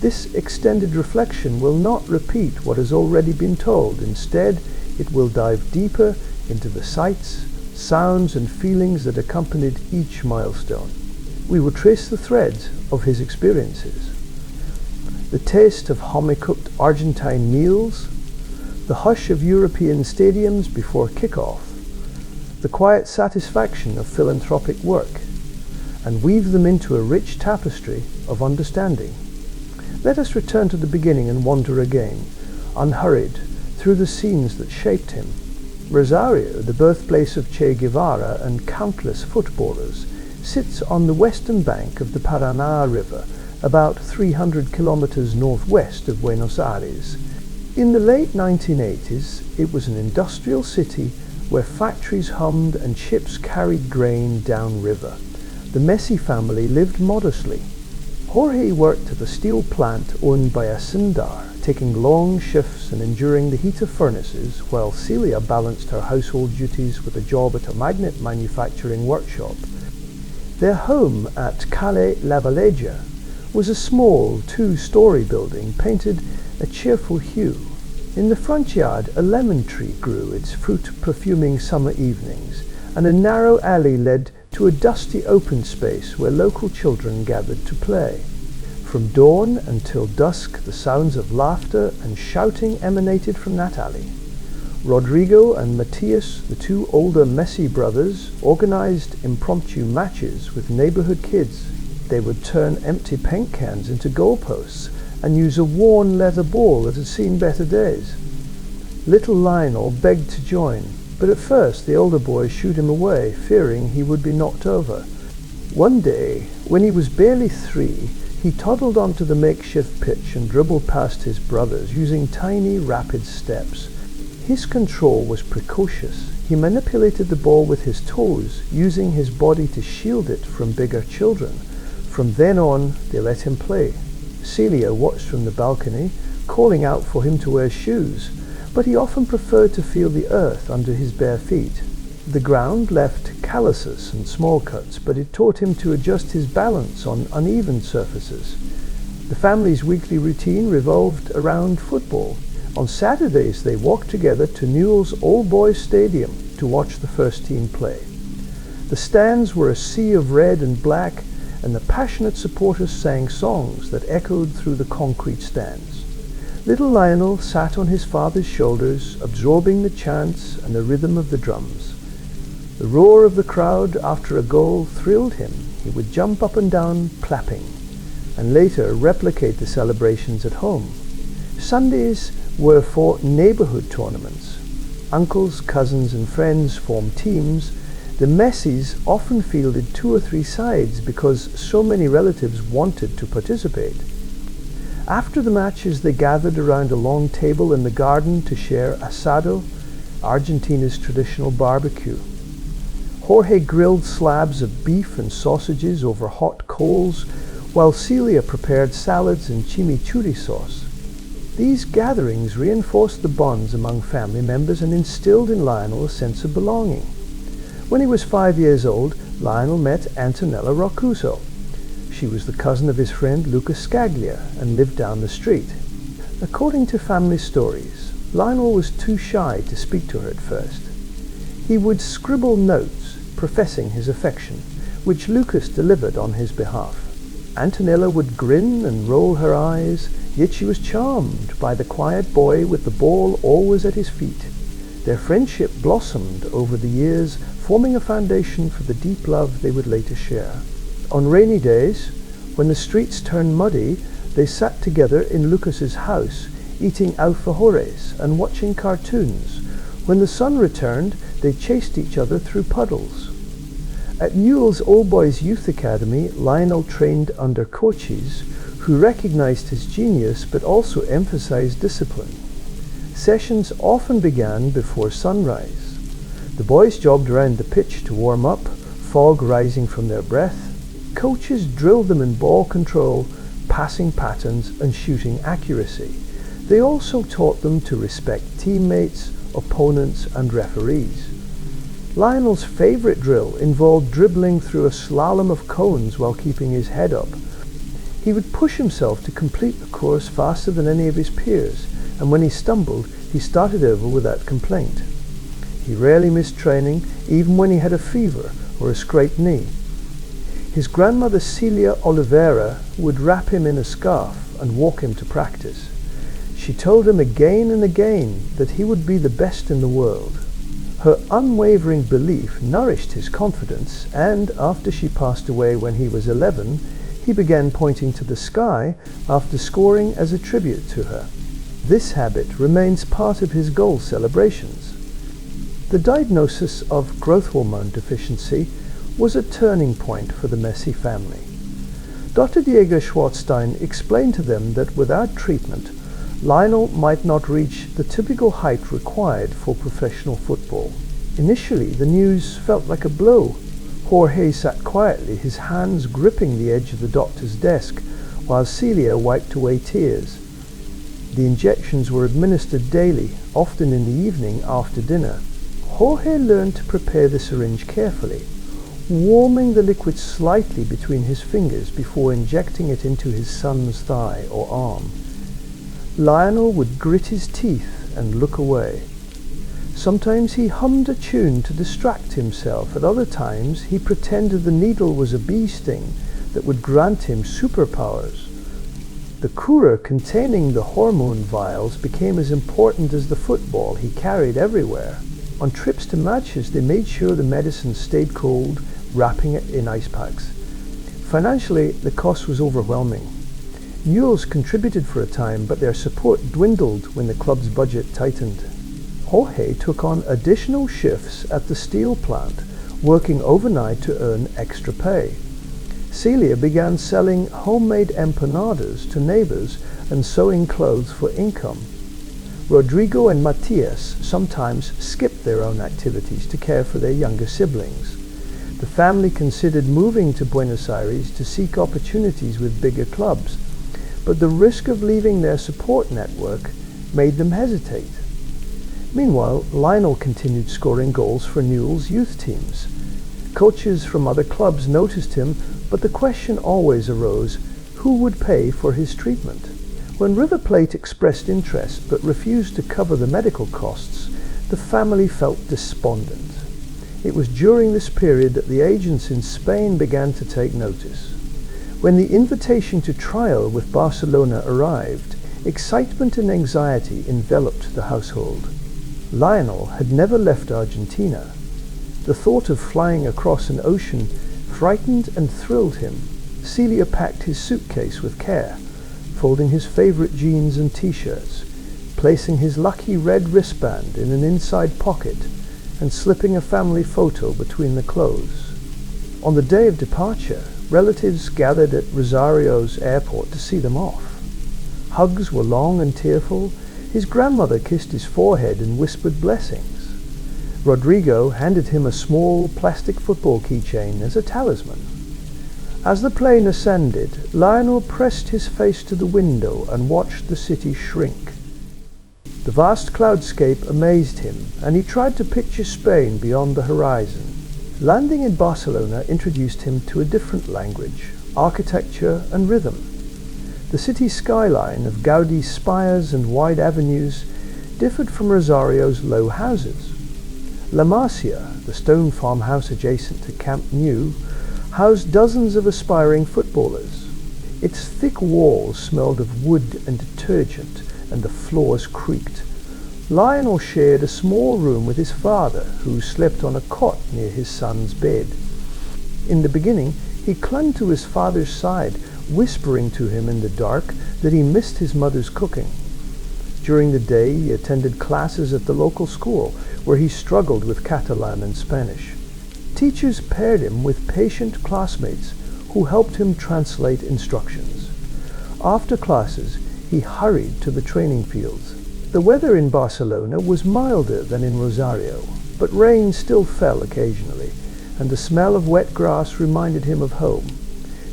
This extended reflection will not repeat what has already been told. Instead, it will dive deeper into the sights, sounds, and feelings that accompanied each milestone. We will trace the threads of his experiences. The taste of home-cooked Argentine meals, the hush of European stadiums before kickoff, the quiet satisfaction of philanthropic work, and weave them into a rich tapestry of understanding. Let us return to the beginning and wander again, unhurried, through the scenes that shaped him. Rosario, the birthplace of Che Guevara and countless footballers, sits on the western bank of the Paraná River, about 300 kilometers northwest of Buenos Aires. In the late 1980s, it was an industrial city where factories hummed and ships carried grain downriver. The Messi family lived modestly. Jorge worked at a steel plant owned by a Sindar, taking long shifts and enduring the heat of furnaces, while Celia balanced her household duties with a job at a magnet manufacturing workshop. Their home at Calle La Valeja was a small two-story building painted a cheerful hue. In the front yard, a lemon tree grew, its fruit perfuming summer evenings, and a narrow alley led to a dusty open space where local children gathered to play. From dawn until dusk, the sounds of laughter and shouting emanated from that alley. Rodrigo and Matias, the two older Messi brothers, organized impromptu matches with neighborhood kids. They would turn empty paint cans into goalposts and use a worn leather ball that had seen better days. Little Lionel begged to join, but at first the older boys shooed him away, fearing he would be knocked over. One day, when he was barely 3, he toddled onto the makeshift pitch and dribbled past his brothers using tiny, rapid steps. His control was precocious. He manipulated the ball with his toes, using his body to shield it from bigger children. From then on, they let him play. Celia watched from the balcony, calling out for him to wear shoes, but he often preferred to feel the earth under his bare feet. The ground left calluses and small cuts, but it taught him to adjust his balance on uneven surfaces. The family's weekly routine revolved around football. On Saturdays, they walked together to Newell's Old Boys Stadium to watch the first team play. The stands were a sea of red and black, and the passionate supporters sang songs that echoed through the concrete stands. Little Lionel sat on his father's shoulders, absorbing the chants and the rhythm of the drums. The roar of the crowd after a goal thrilled him. He would jump up and down, clapping, and later replicate the celebrations at home. Sundays were for neighborhood tournaments. Uncles, cousins, and friends formed teams. The Messis often fielded 2 or 3 sides because so many relatives wanted to participate. After the matches, they gathered around a long table in the garden to share asado, Argentina's traditional barbecue. Jorge grilled slabs of beef and sausages over hot coals, while Celia prepared salads and chimichurri sauce. These gatherings reinforced the bonds among family members and instilled in Lionel a sense of belonging. When he was 5 years old, Lionel met Antonella Roccuso. She was the cousin of his friend Luca Scaglia and lived down the street. According to family stories, Lionel was too shy to speak to her at first. He would scribble notes professing his affection, which Lucas delivered on his behalf. Antonella would grin and roll her eyes, yet she was charmed by the quiet boy with the ball always at his feet. Their friendship blossomed over the years, forming a foundation for the deep love they would later share. On rainy days, when the streets turned muddy, they sat together in Lucas's house, eating alfajores and watching cartoons. When the sun returned, they chased each other through puddles. At Newell's Old Boys Youth Academy, Lionel trained under coaches who recognized his genius but also emphasized discipline. Sessions often began before sunrise. The boys jogged around the pitch to warm up, fog rising from their breath. Coaches drilled them in ball control, passing patterns, and shooting accuracy. They also taught them to respect teammates, opponents, and referees. Lionel's favorite drill involved dribbling through a slalom of cones while keeping his head up. He would push himself to complete the course faster than any of his peers, and when he stumbled, he started over without complaint. He rarely missed training, even when he had a fever or a scraped knee. His grandmother Celia Oliveira would wrap him in a scarf and walk him to practice. She told him again and again that he would be the best in the world. Her unwavering belief nourished his confidence, and after she passed away when he was 11, he began pointing to the sky after scoring as a tribute to her. This habit remains part of his goal celebrations. The diagnosis of growth hormone deficiency was a turning point for the Messi family. Dr. Diego Schwartzstein explained to them that without treatment, Lionel might not reach the typical height required for professional football. Initially, the news felt like a blow. Jorge sat quietly, his hands gripping the edge of the doctor's desk, while Celia wiped away tears. The injections were administered daily, often in the evening after dinner. Jorge learned to prepare the syringe carefully, warming the liquid slightly between his fingers before injecting it into his son's thigh or arm. Lionel would grit his teeth and look away. Sometimes he hummed a tune to distract himself. At other times he pretended the needle was a bee sting that would grant him superpowers. The cooler containing the hormone vials became as important as the football he carried everywhere. On trips to matches, they made sure the medicine stayed cold, wrapping it in ice packs. Financially, the cost was overwhelming. Mules contributed for a time, but their support dwindled when the club's budget tightened. Jorge took on additional shifts at the steel plant, working overnight to earn extra pay. Celia began selling homemade empanadas to neighbors and sewing clothes for income. Rodrigo and Matias sometimes skipped their own activities to care for their younger siblings. The family considered moving to Buenos Aires to seek opportunities with bigger clubs, but the risk of leaving their support network made them hesitate. Meanwhile, Lionel continued scoring goals for Newell's youth teams. Coaches from other clubs noticed him, but the question always arose, who would pay for his treatment? When River Plate expressed interest but refused to cover the medical costs, the family felt despondent. It was during this period that the agents in Spain began to take notice. When the invitation to trial with Barcelona arrived, excitement and anxiety enveloped the household. Lionel had never left Argentina. The thought of flying across an ocean frightened and thrilled him. Celia packed his suitcase with care, folding his favorite jeans and t-shirts, placing his lucky red wristband in an inside pocket, and slipping a family photo between the clothes. On the day of departure, relatives gathered at Rosario's airport to see them off. Hugs were long and tearful. His grandmother kissed his forehead and whispered blessings. Rodrigo handed him a small plastic football keychain as a talisman. As the plane ascended, Lionel pressed his face to the window and watched the city shrink. The vast cloudscape amazed him, and he tried to picture Spain beyond the horizon. Landing in Barcelona introduced him to a different language, architecture and rhythm. The city's skyline of Gaudi's spires and wide avenues differed from Rosario's low houses. La Masia, the stone farmhouse adjacent to Camp Nou, housed dozens of aspiring footballers. Its thick walls smelled of wood and detergent, and the floors creaked. Lionel shared a small room with his father, who slept on a cot near his son's bed. In the beginning, he clung to his father's side, whispering to him in the dark that he missed his mother's cooking. During the day, he attended classes at the local school, where he struggled with Catalan and Spanish. Teachers paired him with patient classmates who helped him translate instructions. After classes, he hurried to the training fields. The weather in Barcelona was milder than in Rosario, but rain still fell occasionally, and the smell of wet grass reminded him of home.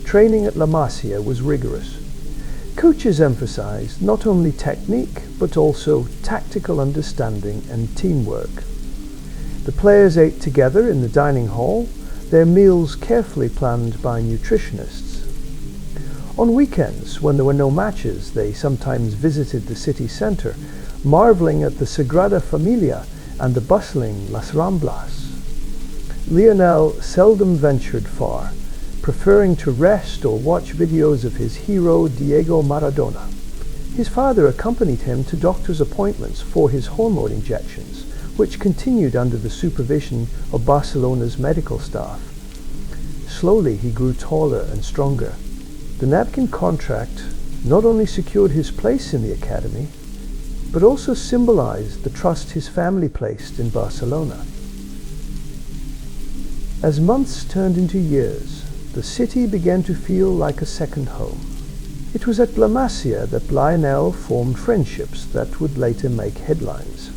Training at La Masia was rigorous. Coaches emphasized not only technique, but also tactical understanding and teamwork. The players ate together in the dining hall, their meals carefully planned by nutritionists. On weekends, when there were no matches, they sometimes visited the city center, marveling at the Sagrada Familia and the bustling Las Ramblas. Lionel seldom ventured far, preferring to rest or watch videos of his hero Diego Maradona. His father accompanied him to doctor's appointments for his hormone injections, which continued under the supervision of Barcelona's medical staff. Slowly he grew taller and stronger. The napkin contract not only secured his place in the academy, but also symbolized the trust his family placed in Barcelona. As months turned into years, the city began to feel like a second home. It was at La Masia that Lionel formed friendships that would later make headlines.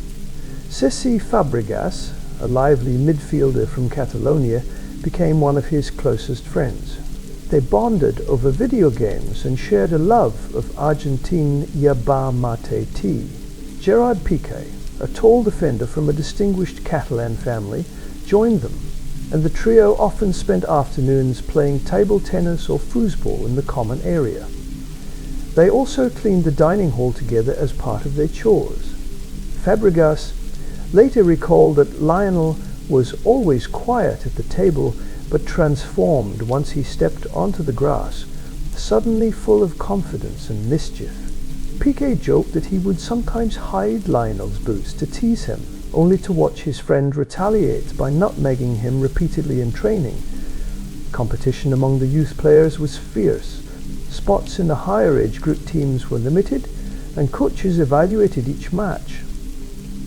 Ceci Fabregas, a lively midfielder from Catalonia, became one of his closest friends. They bonded over video games and shared a love of Argentine yerba mate tea. Gerard Piqué, a tall defender from a distinguished Catalan family, joined them, and the trio often spent afternoons playing table tennis or foosball in the common area. They also cleaned the dining hall together as part of their chores. Fabregas later recalled that Lionel was always quiet at the table, but transformed once he stepped onto the grass, suddenly full of confidence and mischief. Piqué joked that he would sometimes hide Lionel's boots to tease him, only to watch his friend retaliate by nutmegging him repeatedly in training. Competition among the youth players was fierce. Spots in the higher age group teams were limited, and coaches evaluated each match.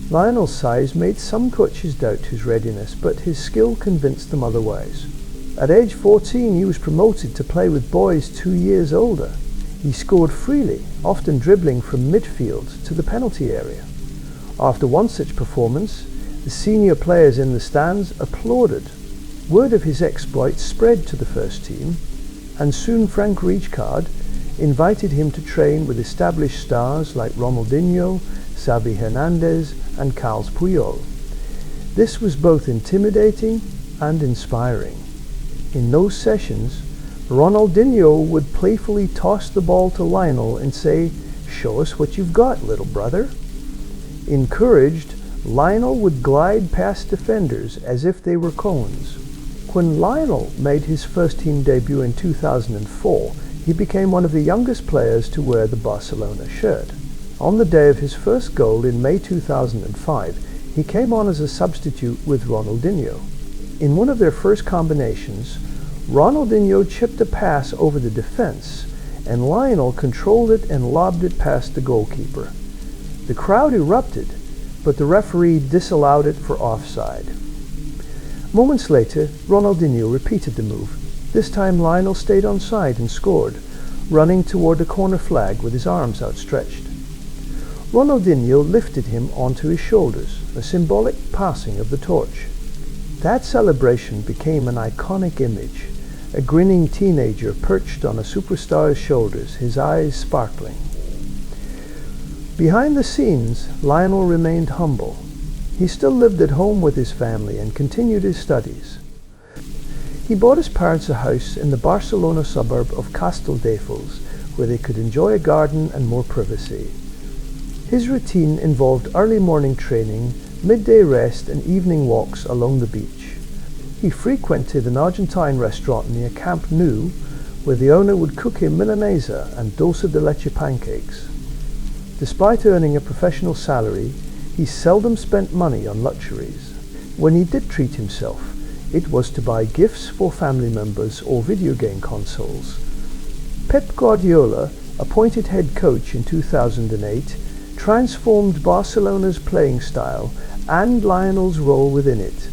Lionel's size made some coaches doubt his readiness, but his skill convinced them otherwise. At age 14, he was promoted to play with boys 2 years older. He scored freely, often dribbling from midfield to the penalty area. After one such performance, the senior players in the stands applauded. Word of his exploits spread to the first team, and soon Frank Rijkaard invited him to train with established stars like Ronaldinho, Xavi Hernandez, and Carles Puyol. This was both intimidating and inspiring. In those sessions, Ronaldinho would playfully toss the ball to Lionel and say, "Show us what you've got, little brother." Encouraged, Lionel would glide past defenders as if they were cones. When Lionel made his first team debut in 2004, he became one of the youngest players to wear the Barcelona shirt. On the day of his first goal in May 2005, he came on as a substitute with Ronaldinho. In one of their first combinations, Ronaldinho chipped a pass over the defense, and Lionel controlled it and lobbed it past the goalkeeper. The crowd erupted, but the referee disallowed it for offside. Moments later, Ronaldinho repeated the move. This time Lionel stayed onside and scored, running toward the corner flag with his arms outstretched. Ronaldinho lifted him onto his shoulders, a symbolic passing of the torch. That celebration became an iconic image, a grinning teenager perched on a superstar's shoulders, his eyes sparkling. Behind the scenes, Lionel remained humble. He still lived at home with his family and continued his studies. He bought his parents a house in the Barcelona suburb of Castelldefels, where they could enjoy a garden and more privacy. His routine involved early morning training, midday rest, and evening walks along the beach. He frequented an Argentine restaurant near Camp Nou, where the owner would cook him milanesa and dulce de leche pancakes. Despite earning a professional salary, he seldom spent money on luxuries. When he did treat himself, it was to buy gifts for family members or video game consoles. Pep Guardiola, appointed head coach in 2008, transformed Barcelona's playing style and Lionel's role within it.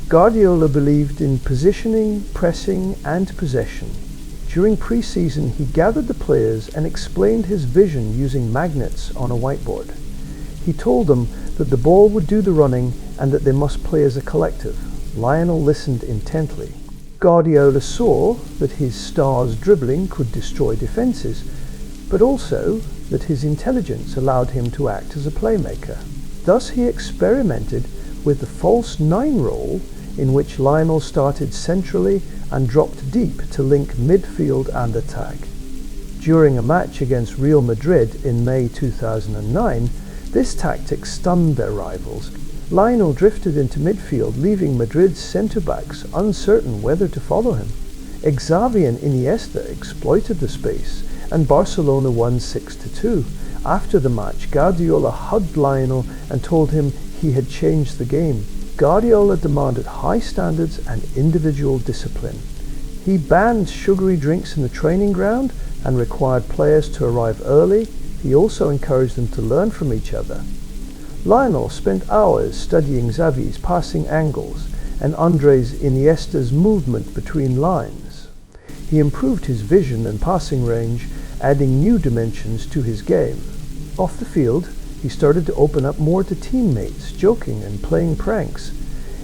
Guardiola believed in positioning, pressing, and possession. During pre-season, he gathered the players and explained his vision using magnets on a whiteboard. He told them that the ball would do the running and that they must play as a collective. Lionel listened intently. Guardiola saw that his star's dribbling could destroy defenses, but also that his intelligence allowed him to act as a playmaker. Thus he experimented with the false nine role, in which Lionel started centrally and dropped deep to link midfield and attack. During a match against Real Madrid in May 2009, this tactic stunned their rivals. Lionel drifted into midfield, leaving Madrid's centre-backs uncertain whether to follow him. Xavi and Iniesta exploited the space, and Barcelona won 6-2. After the match, Guardiola hugged Lionel and told him he had changed the game. Guardiola demanded high standards and individual discipline. He banned sugary drinks in the training ground and required players to arrive early. He also encouraged them to learn from each other. Lionel spent hours studying Xavi's passing angles and Andres Iniesta's movement between lines. He improved his vision and passing range, adding new dimensions to his game. Off the field, he started to open up more to teammates, joking and playing pranks.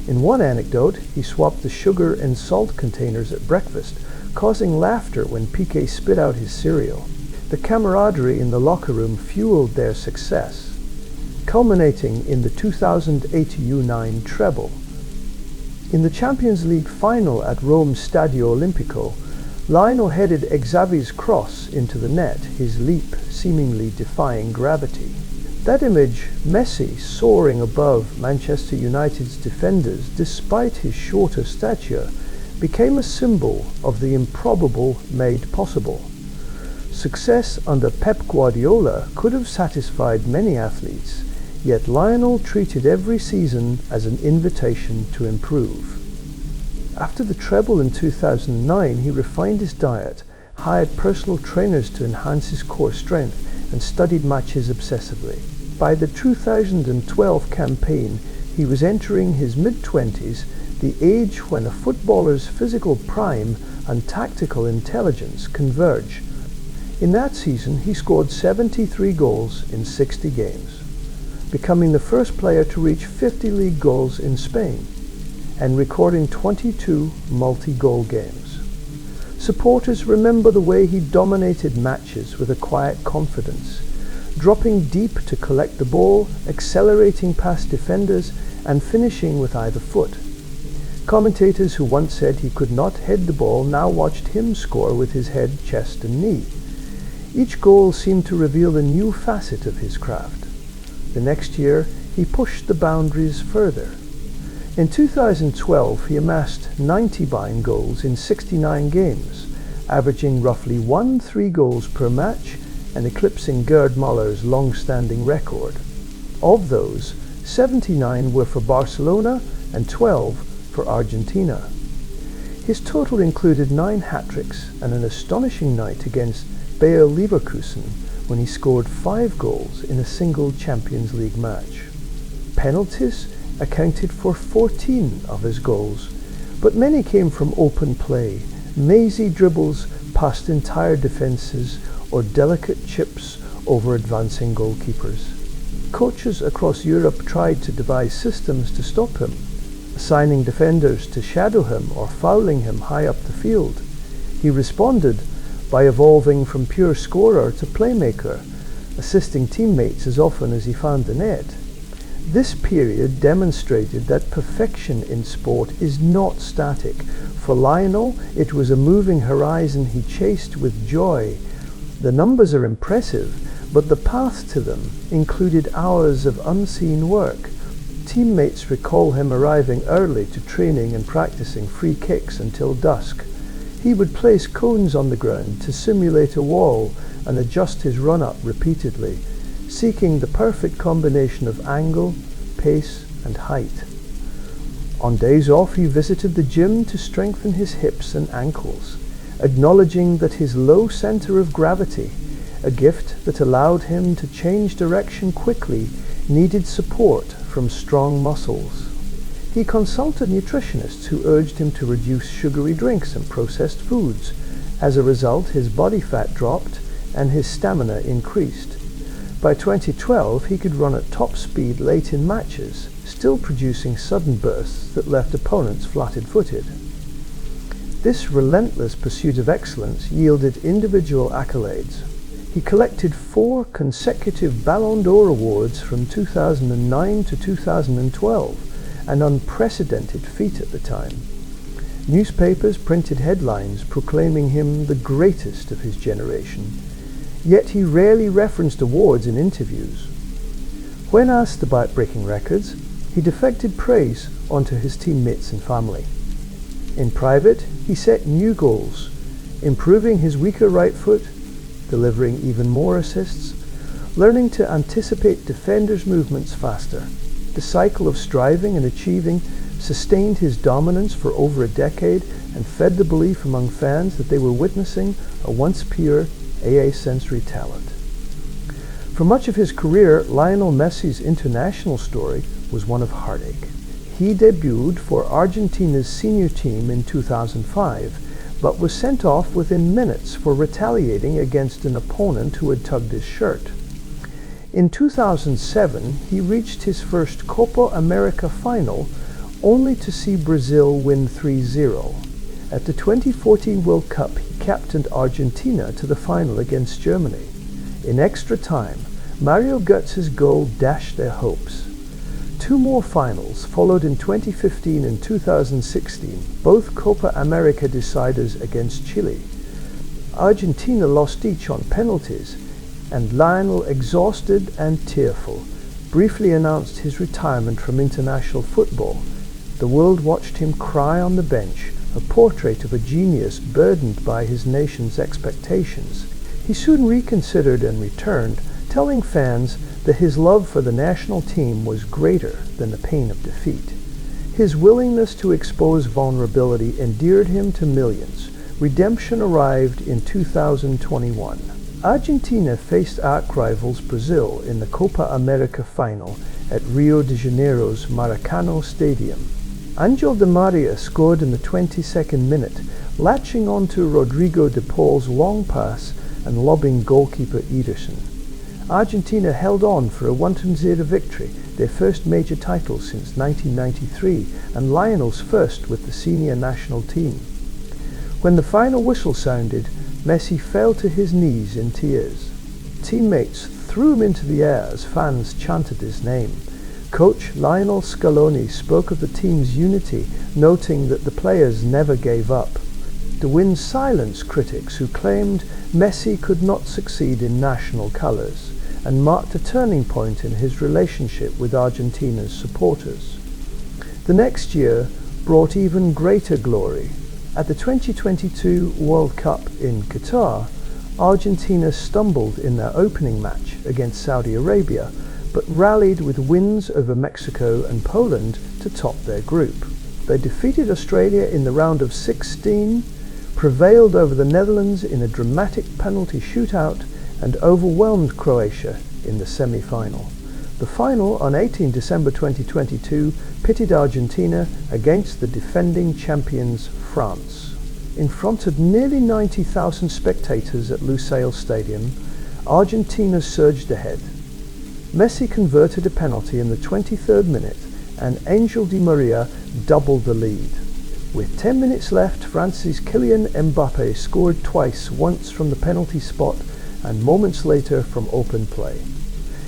In one anecdote, he swapped the sugar and salt containers at breakfast, causing laughter when Piqué spit out his cereal. The camaraderie in the locker room fueled their success, culminating in the 2008 U9 treble. In the Champions League final at Rome's Stadio Olimpico, Lionel headed Xavi's cross into the net, his leap seemingly defying gravity. That image, Messi soaring above Manchester United's defenders despite his shorter stature, became a symbol of the improbable made possible. Success under Pep Guardiola could have satisfied many athletes, yet Lionel treated every season as an invitation to improve. After the treble in 2009, he refined his diet, hired personal trainers to enhance his core strength, and studied matches obsessively. By the 2012 campaign, he was entering his mid-20s, the age when a footballer's physical prime and tactical intelligence converge. In that season, he scored 73 goals in 60 games, becoming the first player to reach 50 league goals in Spain, and recording 22 multi-goal games. Supporters remember the way he dominated matches with a quiet confidence, dropping deep to collect the ball, accelerating past defenders, and finishing with either foot. Commentators who once said he could not head the ball now watched him score with his head, chest, and knee. Each goal seemed to reveal a new facet of his craft. The next year, he pushed the boundaries further. In 2012, he amassed 90 goals in 69 games, averaging roughly 3 goals per match and eclipsing Gerd Müller's long-standing record. Of those, 79 were for Barcelona and 12 for Argentina. His total included 9 hat-tricks and an astonishing night against Bayer Leverkusen when he scored 5 goals in a single Champions League match. Penalties accounted for 14 of his goals, but many came from open play, mazy dribbles past entire defences, or delicate chips over advancing goalkeepers. Coaches across Europe tried to devise systems to stop him, assigning defenders to shadow him or fouling him high up the field. He responded by evolving from pure scorer to playmaker, assisting teammates as often as he found the net. This period demonstrated that perfection in sport is not static. For Lionel, it was a moving horizon he chased with joy. The numbers are impressive, but the path to them included hours of unseen work. Teammates recall him arriving early to training and practicing free kicks until dusk. He would place cones on the ground to simulate a wall and adjust his run-up repeatedly, seeking the perfect combination of angle, pace, and height. On days off, he visited the gym to strengthen his hips and ankles, acknowledging that his low center of gravity, a gift that allowed him to change direction quickly, needed support from strong muscles. He consulted nutritionists who urged him to reduce sugary drinks and processed foods. As a result, his body fat dropped and his stamina increased. By 2012, he could run at top speed late in matches, still producing sudden bursts that left opponents flat-footed. This relentless pursuit of excellence yielded individual accolades. He collected 4 consecutive Ballon d'Or awards from 2009 to 2012, an unprecedented feat at the time. Newspapers printed headlines proclaiming him the greatest of his generation, yet he rarely referenced awards in interviews. When asked about breaking records, he deflected praise onto his teammates and family. In private, he set new goals, improving his weaker right foot, delivering even more assists, learning to anticipate defenders' movements faster. The cycle of striving and achieving sustained his dominance for over a decade and fed the belief among fans that they were witnessing a once pure AA sensory talent. For much of his career, Lionel Messi's international story was one of heartache. He debuted for Argentina's senior team in 2005, but was sent off within minutes for retaliating against an opponent who had tugged his shirt. In 2007, he reached his first Copa America final, only to see Brazil win 3-0. At the 2014 World Cup, he captained Argentina to the final against Germany. In extra time, Mario Götze's goal dashed their hopes. 2 more finals followed in 2015 and 2016, both Copa America deciders against Chile. Argentina lost each on penalties, and Lionel, exhausted and tearful, briefly announced his retirement from international football. The world watched him cry on the bench, a portrait of a genius burdened by his nation's expectations. He soon reconsidered and returned, telling fans that his love for the national team was greater than the pain of defeat. His willingness to expose vulnerability endeared him to millions. Redemption arrived in 2021. Argentina faced arch rivals Brazil in the Copa America final at Rio de Janeiro's Maracanã Stadium. Angel Di Maria scored in the 22nd minute, latching onto Rodrigo de Paul's long pass and lobbing goalkeeper Ederson. Argentina held on for a 1-0 victory, their first major title since 1993, and Lionel's first with the senior national team. When the final whistle sounded, Messi fell to his knees in tears. Teammates threw him into the air as fans chanted his name. Coach Lionel Scaloni spoke of the team's unity, noting that the players never gave up. The win silenced critics who claimed Messi could not succeed in national colours, and marked a turning point in his relationship with Argentina's supporters. The next year brought even greater glory. At the 2022 World Cup in Qatar, Argentina stumbled in their opening match against Saudi Arabia, but rallied with wins over Mexico and Poland to top their group. They defeated Australia in the round of 16, prevailed over the Netherlands in a dramatic penalty shootout, and overwhelmed Croatia in the semi-final. The final on 18 December 2022 pitted Argentina against the defending champions France. In front of nearly 90,000 spectators at Lusail Stadium, Argentina surged ahead. Messi converted a penalty in the 23rd minute and Angel Di Maria doubled the lead. With 10 minutes left, France's Kylian Mbappe scored twice, once from the penalty spot and moments later from open play.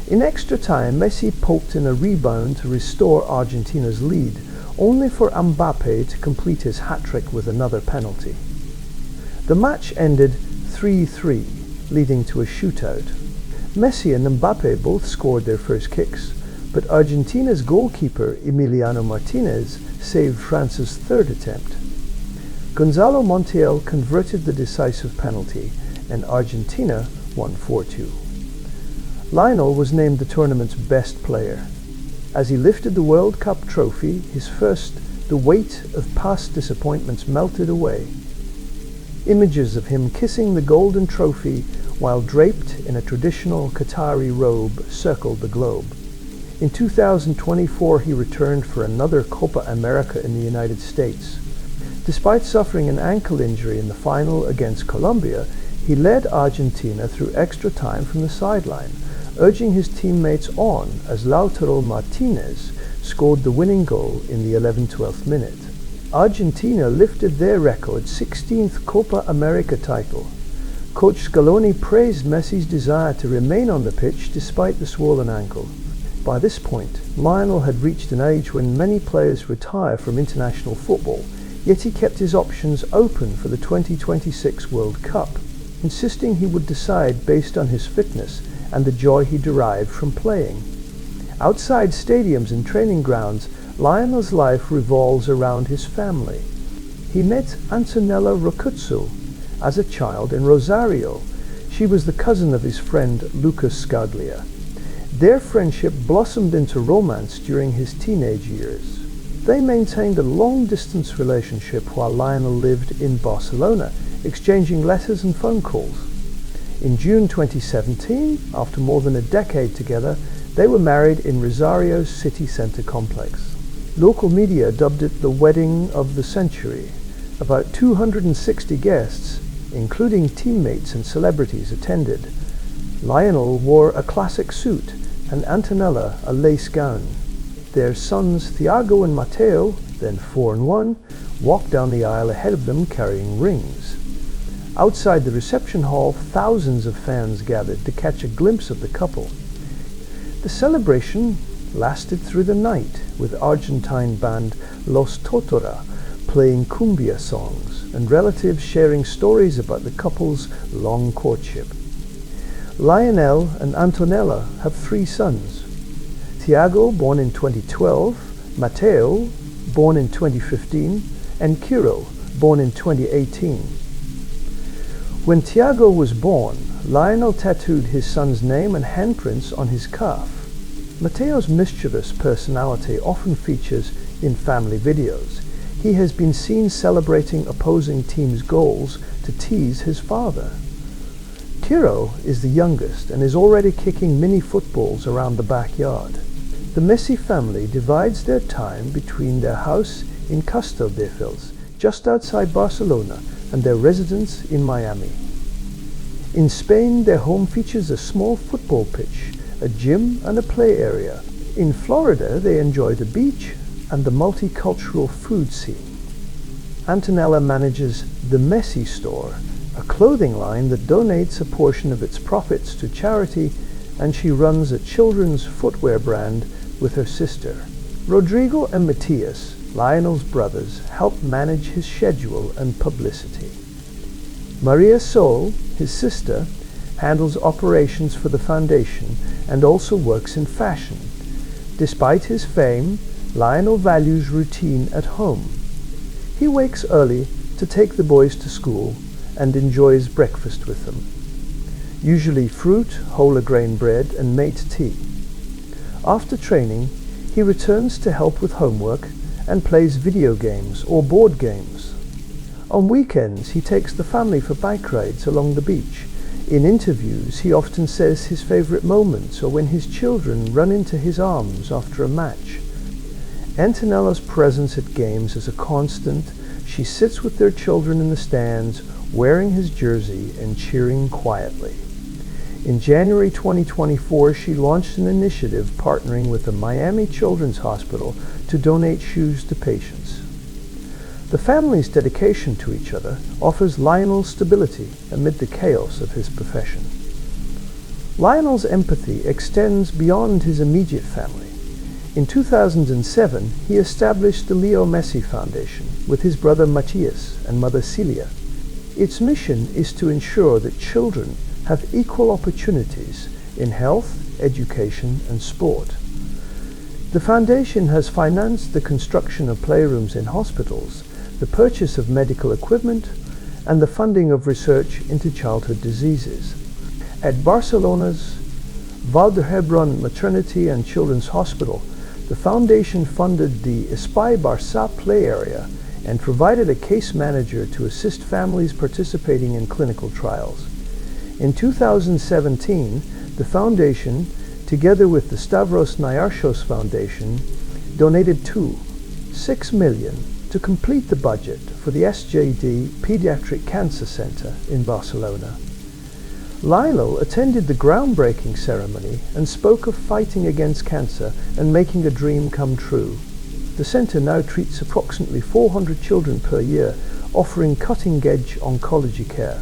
In extra time, Messi poked in a rebound to restore Argentina's lead, only for Mbappe to complete his hat-trick with another penalty. The match ended 3-3, leading to a shootout. Messi and Mbappe both scored their first kicks, but Argentina's goalkeeper Emiliano Martinez saved France's third attempt. Gonzalo Montiel converted the decisive penalty, and Argentina won 4-2. Lionel was named the tournament's best player. As he lifted the World Cup trophy, his first, the weight of past disappointments melted away. Images of him kissing the golden trophy while draped in a traditional Qatari robe circled the globe. In 2024, he returned for another Copa America in the United States. Despite suffering an ankle injury in the final against Colombia, he led Argentina through extra time from the sideline, urging his teammates on as Lautaro Martinez scored the winning goal in the 11-12th minute. Argentina lifted their record 16th Copa America title. Coach Scaloni praised Messi's desire to remain on the pitch despite the swollen ankle. By this point, Lionel had reached an age when many players retire from international football, yet he kept his options open for the 2026 World Cup, insisting he would decide based on his fitness and the joy he derived from playing. Outside stadiums and training grounds, Lionel's life revolves around his family. He met Antonella Roccuzzo as a child in Rosario. She was the cousin of his friend Lucas Scaglia. Their friendship blossomed into romance during his teenage years. They maintained a long-distance relationship while Lionel lived in Barcelona, exchanging letters and phone calls. In June 2017, after more than a decade together, they were married in Rosario's city centre complex. Local media dubbed it the wedding of the century. About 260 guests, including teammates and celebrities, attended. Lionel wore a classic suit and Antonella a lace gown. Their sons Thiago and Matteo, then 4 and 1, walked down the aisle ahead of them carrying rings. Outside the reception hall, thousands of fans gathered to catch a glimpse of the couple. The celebration lasted through the night, with Argentine band Los Totora playing cumbia songs and relatives sharing stories about the couple's long courtship. Lionel and Antonella have 3 sons. Thiago, born in 2012, Matteo, born in 2015, and Kiro, born in 2018. When Thiago was born, Lionel tattooed his son's name and handprints on his calf. Matteo's mischievous personality often features in family videos. He has been seen celebrating opposing teams' goals to tease his father. Tiro is the youngest and is already kicking mini footballs around the backyard. The Messi family divides their time between their house in Castelldefels, just outside Barcelona, and their residence in Miami. In Spain, their home features a small football pitch, a gym, and a play area. In Florida, they enjoy the beach and the multicultural food scene. Antonella manages the Messi store, a clothing line that donates a portion of its profits to charity, and she runs a children's footwear brand with her sister. Rodrigo and Matthias, Lionel's brothers, help manage his schedule and publicity. Maria Sol, his sister, handles operations for the foundation and also works in fashion. Despite his fame, Lionel values routine at home. He wakes early to take the boys to school and enjoys breakfast with them. Usually fruit, whole grain bread, and mate tea. After training, he returns to help with homework and plays video games or board games. On weekends, he takes the family for bike rides along the beach. In interviews, he often says his favorite moments or when his children run into his arms after a match. Antonella's presence at games is a constant. She sits with their children in the stands, wearing his jersey and cheering quietly. In January 2024, she launched an initiative partnering with the Miami Children's Hospital to donate shoes to patients. The family's dedication to each other offers Lionel stability amid the chaos of his profession. Lionel's empathy extends beyond his immediate family. In 2007, he established the Leo Messi Foundation with his brother Matthias and mother Celia. Its mission is to ensure that children have equal opportunities in health, education, and sport. The foundation has financed the construction of playrooms in hospitals, the purchase of medical equipment, and the funding of research into childhood diseases. At Barcelona's Vall-d'Hebron Maternity and Children's Hospital, the foundation funded the Espai Barça play area and provided a case manager to assist families participating in clinical trials. In 2017, the foundation, together with the Stavros Niarchos Foundation, donated $6 million to complete the budget for the SJD Pediatric Cancer Center in Barcelona. Lionel attended the groundbreaking ceremony and spoke of fighting against cancer and making a dream come true. The center now treats approximately 400 children per year, offering cutting-edge oncology care.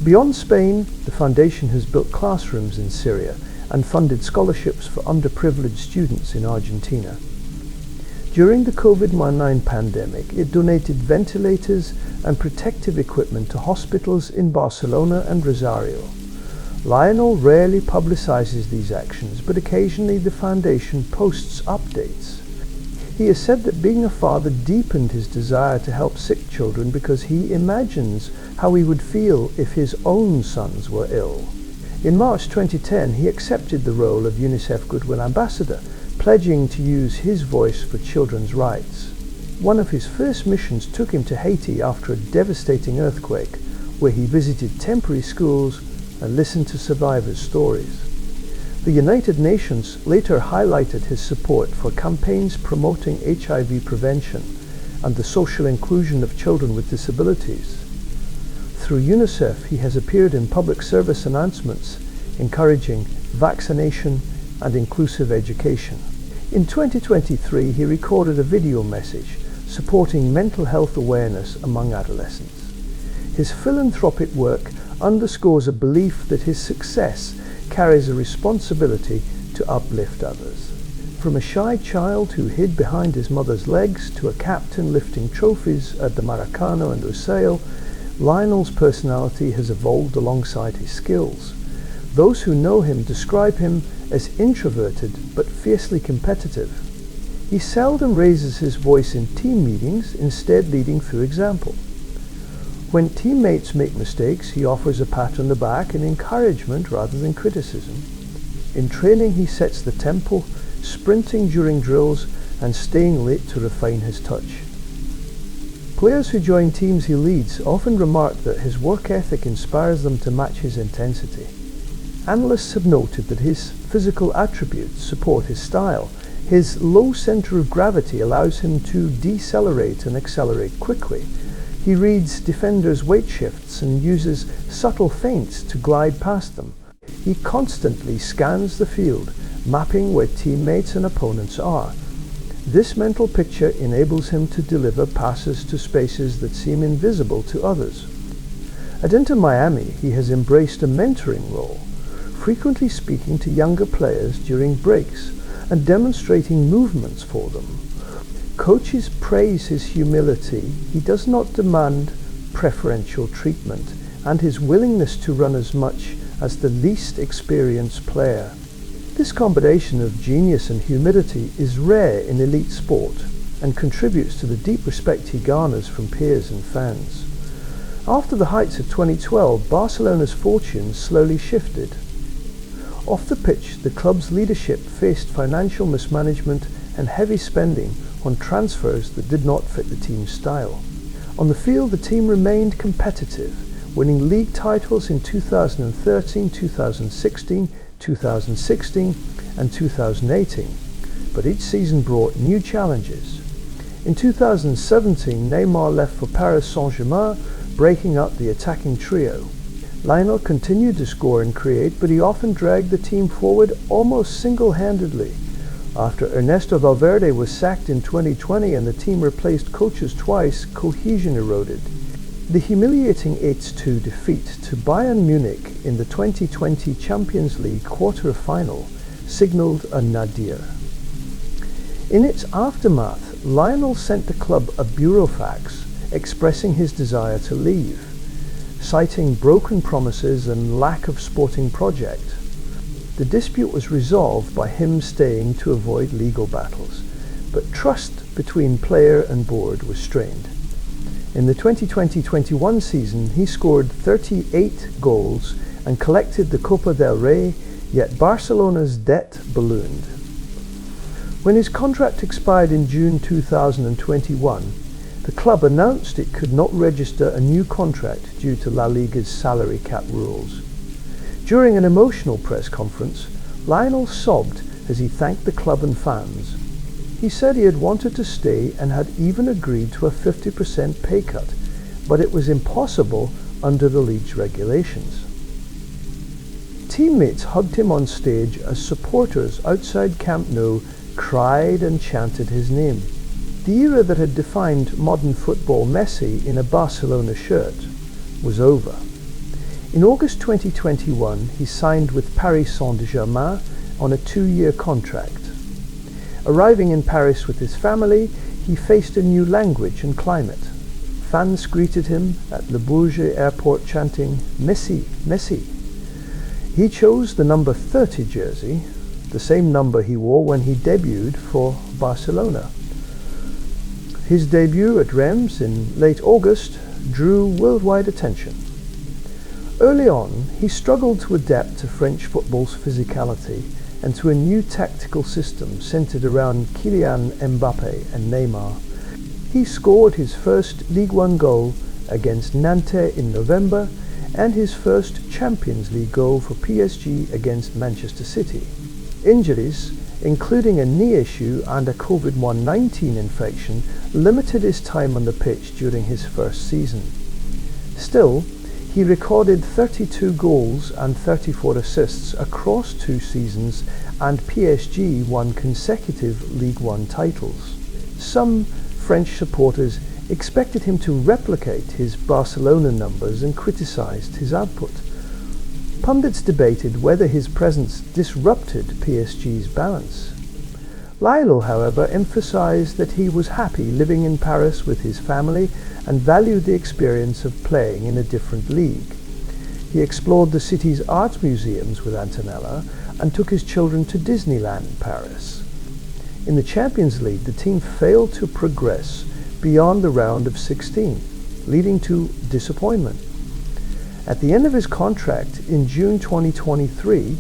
Beyond Spain, the foundation has built classrooms in Syria and funded scholarships for underprivileged students in Argentina. During the COVID-19 pandemic, it donated ventilators and protective equipment to hospitals in Barcelona and Rosario. Lionel rarely publicizes these actions, but occasionally the foundation posts updates. He has said that being a father deepened his desire to help sick children because he imagines how he would feel if his own sons were ill. In March 2010, he accepted the role of UNICEF Goodwill Ambassador, pledging to use his voice for children's rights. One of his first missions took him to Haiti after a devastating earthquake, where he visited temporary schools and listened to survivors' stories. The United Nations later highlighted his support for campaigns promoting HIV prevention and the social inclusion of children with disabilities. Through UNICEF, he has appeared in public service announcements encouraging vaccination and inclusive education. In 2023, he recorded a video message supporting mental health awareness among adolescents. His philanthropic work underscores a belief that his success carries a responsibility to uplift others. From a shy child who hid behind his mother's legs to a captain lifting trophies at the Maracana and Rosario, Lionel's personality has evolved alongside his skills. Those who know him describe him as introverted but fiercely competitive. He seldom raises his voice in team meetings, instead leading through example. When teammates make mistakes, he offers a pat on the back and encouragement rather than criticism. In training, he sets the tempo, sprinting during drills and staying late to refine his touch. Players who join teams he leads often remark that his work ethic inspires them to match his intensity. Analysts have noted that his physical attributes support his style. His low center of gravity allows him to decelerate and accelerate quickly. He reads defenders' weight shifts and uses subtle feints to glide past them. He constantly scans the field, mapping where teammates and opponents are. This mental picture enables him to deliver passes to spaces that seem invisible to others. At Inter Miami, he has embraced a mentoring role, frequently speaking to younger players during breaks and demonstrating movements for them. Coaches praise his humility. He does not demand preferential treatment and his willingness to run as much as the least experienced player. This combination of genius and humility is rare in elite sport and contributes to the deep respect he garners from peers and fans. After the heights of 2012, Barcelona's fortunes slowly shifted. Off the pitch, the club's leadership faced financial mismanagement and heavy spending on transfers that did not fit the team's style. On the field, the team remained competitive, winning league titles in 2013, 2016, 2016 and 2018, but each season brought new challenges. In 2017, Neymar left for Paris Saint-Germain, breaking up the attacking trio. Lionel continued to score and create, but he often dragged the team forward almost single-handedly. After Ernesto Valverde was sacked in 2020 and the team replaced coaches twice, cohesion eroded. The humiliating 8-2 defeat to Bayern Munich in the 2020 Champions League quarter-final signalled a nadir. In its aftermath, Lionel sent the club a burofax expressing his desire to leave, citing broken promises and lack of sporting project. The dispute was resolved by him staying to avoid legal battles, but trust between player and board was strained. In the 2020-21 season, he scored 38 goals and collected the Copa del Rey, yet Barcelona's debt ballooned. When his contract expired in June 2021, the club announced it could not register a new contract due to La Liga's salary cap rules. During an emotional press conference, Lionel sobbed as he thanked the club and fans. He said he had wanted to stay and had even agreed to a 50% pay cut, but it was impossible under the league's regulations. Teammates hugged him on stage as supporters outside Camp Nou cried and chanted his name. The era that had defined modern football, Messi in a Barcelona shirt, was over. In August 2021, he signed with Paris Saint-Germain on a 2-year contract. Arriving in Paris with his family, he faced a new language and climate. Fans greeted him at Le Bourget airport chanting, "Messi, Messi." He chose the number 30 jersey, the same number he wore when he debuted for Barcelona. His debut at Reims in late August drew worldwide attention. Early on, he struggled to adapt to French football's physicality and to a new tactical system centered around Kylian Mbappe and Neymar. He scored his first Ligue 1 goal against Nantes in November and his first Champions League goal for PSG against Manchester City. Injuries, including a knee issue and a COVID-19 infection, limited his time on the pitch during his first season. Still, he recorded 32 goals and 34 assists across 2 seasons, and PSG won consecutive Ligue 1 titles. Some French supporters expected him to replicate his Barcelona numbers and criticized his output. Pundits debated whether his presence disrupted PSG's balance. Lionel, however, emphasized that he was happy living in Paris with his family and valued the experience of playing in a different league. He explored the city's art museums with Antonella and took his children to Disneyland Paris. In the Champions League, the team failed to progress beyond the round of 16. leading to disappointment. At the end of his contract in June 2023,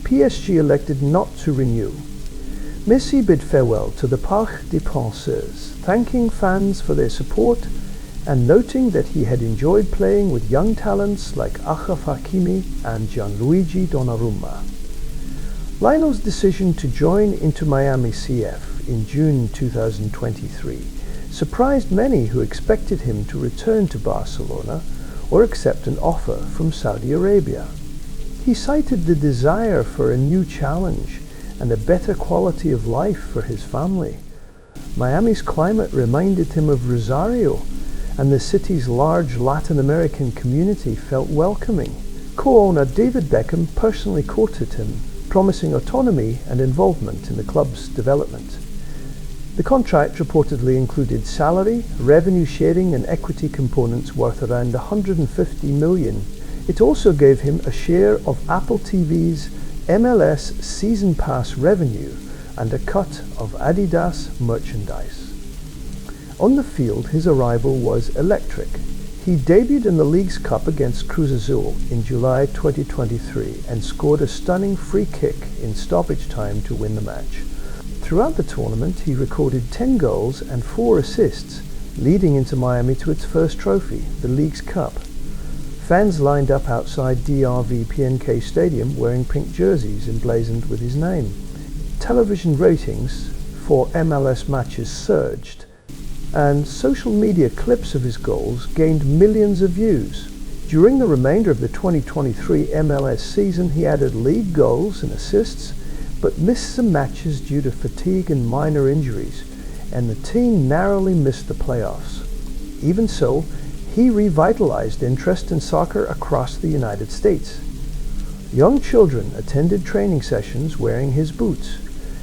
PSG elected not to renew. Messi bid farewell to the Parc des Princes, thanking fans for their support and noting that he had enjoyed playing with young talents like Achraf Hakimi and Gianluigi Donnarumma. Lionel's decision to join Inter Miami CF in June 2023 surprised many who expected him to return to Barcelona or accept an offer from Saudi Arabia. He cited the desire for a new challenge and a better quality of life for his family. Miami's climate reminded him of Rosario, and the city's large Latin American community felt welcoming. Co-owner David Beckham personally courted him, promising autonomy and involvement in the club's development. The contract reportedly included salary, revenue sharing and equity components worth around $150 million. It also gave him a share of Apple TV's MLS Season Pass revenue and a cut of Adidas merchandise. On the field, his arrival was electric. He debuted in the League's Cup against Cruz Azul in July 2023 and scored a stunning free kick in stoppage time to win the match. Throughout the tournament, he recorded 10 goals and 4 assists, leading Inter Miami to its first trophy, the League's Cup. Fans lined up outside DRV PNK Stadium wearing pink jerseys emblazoned with his name. Television ratings for MLS matches surged, and social media clips of his goals gained millions of views. During the remainder of the 2023 MLS season, he added league goals and assists, but missed some matches due to fatigue and minor injuries, and the team narrowly missed the playoffs. Even so, he revitalized interest in soccer across the United States. Young children attended training sessions wearing his boots,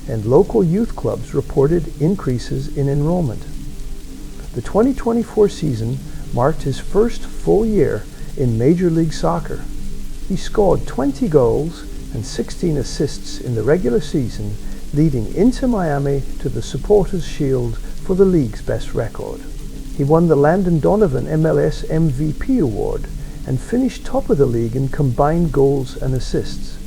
and local youth clubs reported increases in enrollment. The 2024 season marked his first full year in Major League Soccer. He scored 20 goals and 16 assists in the regular season, leading Inter Miami to the Supporters' Shield for the league's best record. He won the Landon Donovan MLS MVP award and finished top of the league in combined goals and assists.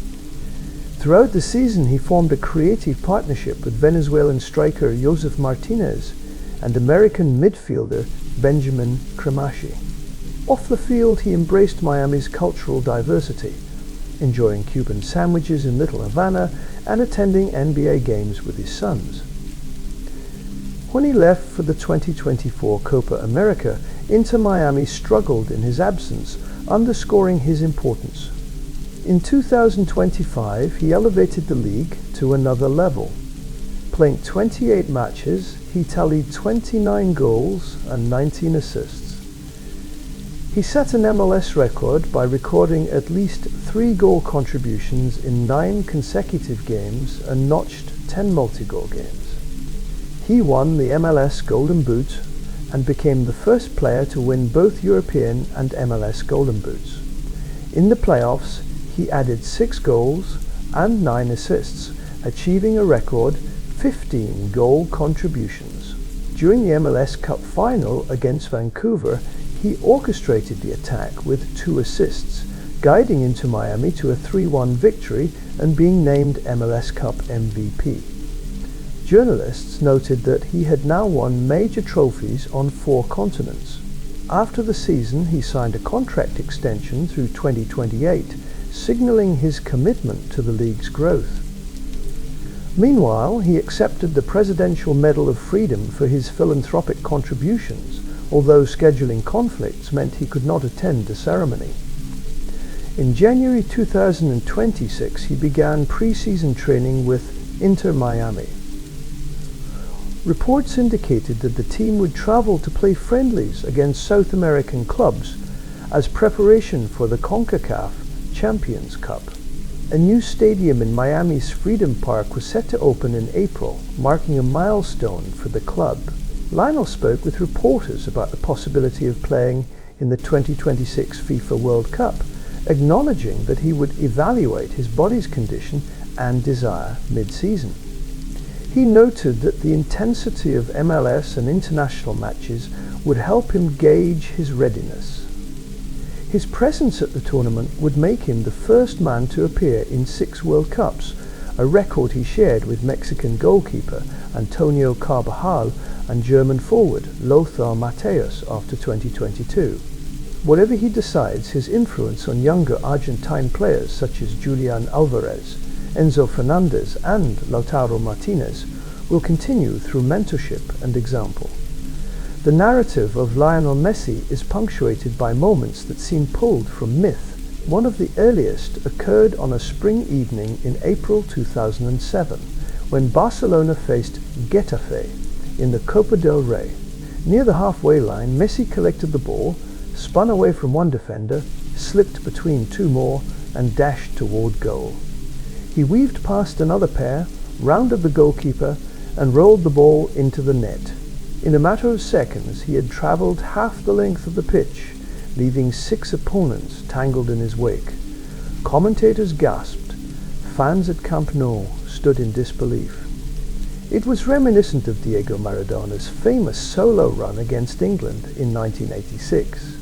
Throughout the season, he formed a creative partnership with Venezuelan striker Josef Martinez and American midfielder Benjamin Cremachi. Off the field, he embraced Miami's cultural diversity, enjoying Cuban sandwiches in Little Havana and attending NBA games with his sons. When he left for the 2024 Copa America, Inter Miami struggled in his absence, underscoring his importance. In 2025, he elevated the league to another level. Playing 28 matches, he tallied 29 goals and 19 assists. He set an MLS record by recording at least 3 goal contributions in 9 consecutive games and notched 10 multi-goal games. He won the MLS Golden Boot and became the first player to win both European and MLS Golden Boots. In the playoffs, he added 6 goals and 9 assists, achieving a record 15 goal contributions. During the MLS Cup final against Vancouver, he orchestrated the attack with 2 assists, guiding Inter Miami to a 3-1 victory and being named MLS Cup MVP. Journalists noted that he had now won major trophies on 4 continents. After the season, he signed a contract extension through 2028, signaling his commitment to the league's growth. Meanwhile, he accepted the Presidential Medal of Freedom for his philanthropic contributions, although scheduling conflicts meant he could not attend the ceremony. In January 2026, he began pre-season training with Inter Miami. Reports indicated that the team would travel to play friendlies against South American clubs as preparation for the CONCACAF Champions Cup. A new stadium in Miami's Freedom Park was set to open in April, marking a milestone for the club. Lionel spoke with reporters about the possibility of playing in the 2026 FIFA World Cup, acknowledging that he would evaluate his body's condition and desire mid-season. He noted that the intensity of MLS and international matches would help him gauge his readiness. His presence at the tournament would make him the first man to appear in 6 World Cups, a record he shared with Mexican goalkeeper Antonio Carvajal and German forward Lothar Matthäus after 2022. Whatever he decides, his influence on younger Argentine players such as Julian Alvarez, Enzo Fernandez and Lautaro Martinez will continue through mentorship and example. The narrative of Lionel Messi is punctuated by moments that seem pulled from myth. One of the earliest occurred on a spring evening in April 2007, when Barcelona faced Getafe in the Copa del Rey. Near the halfway line, Messi collected the ball, spun away from one defender, slipped between 2 more, and dashed toward goal. He weaved past another pair, rounded the goalkeeper, and rolled the ball into the net. In a matter of seconds, he had travelled half the length of the pitch, leaving 6 opponents tangled in his wake. Commentators gasped. Fans at Camp Nou stood in disbelief. It was reminiscent of Diego Maradona's famous solo run against England in 1986.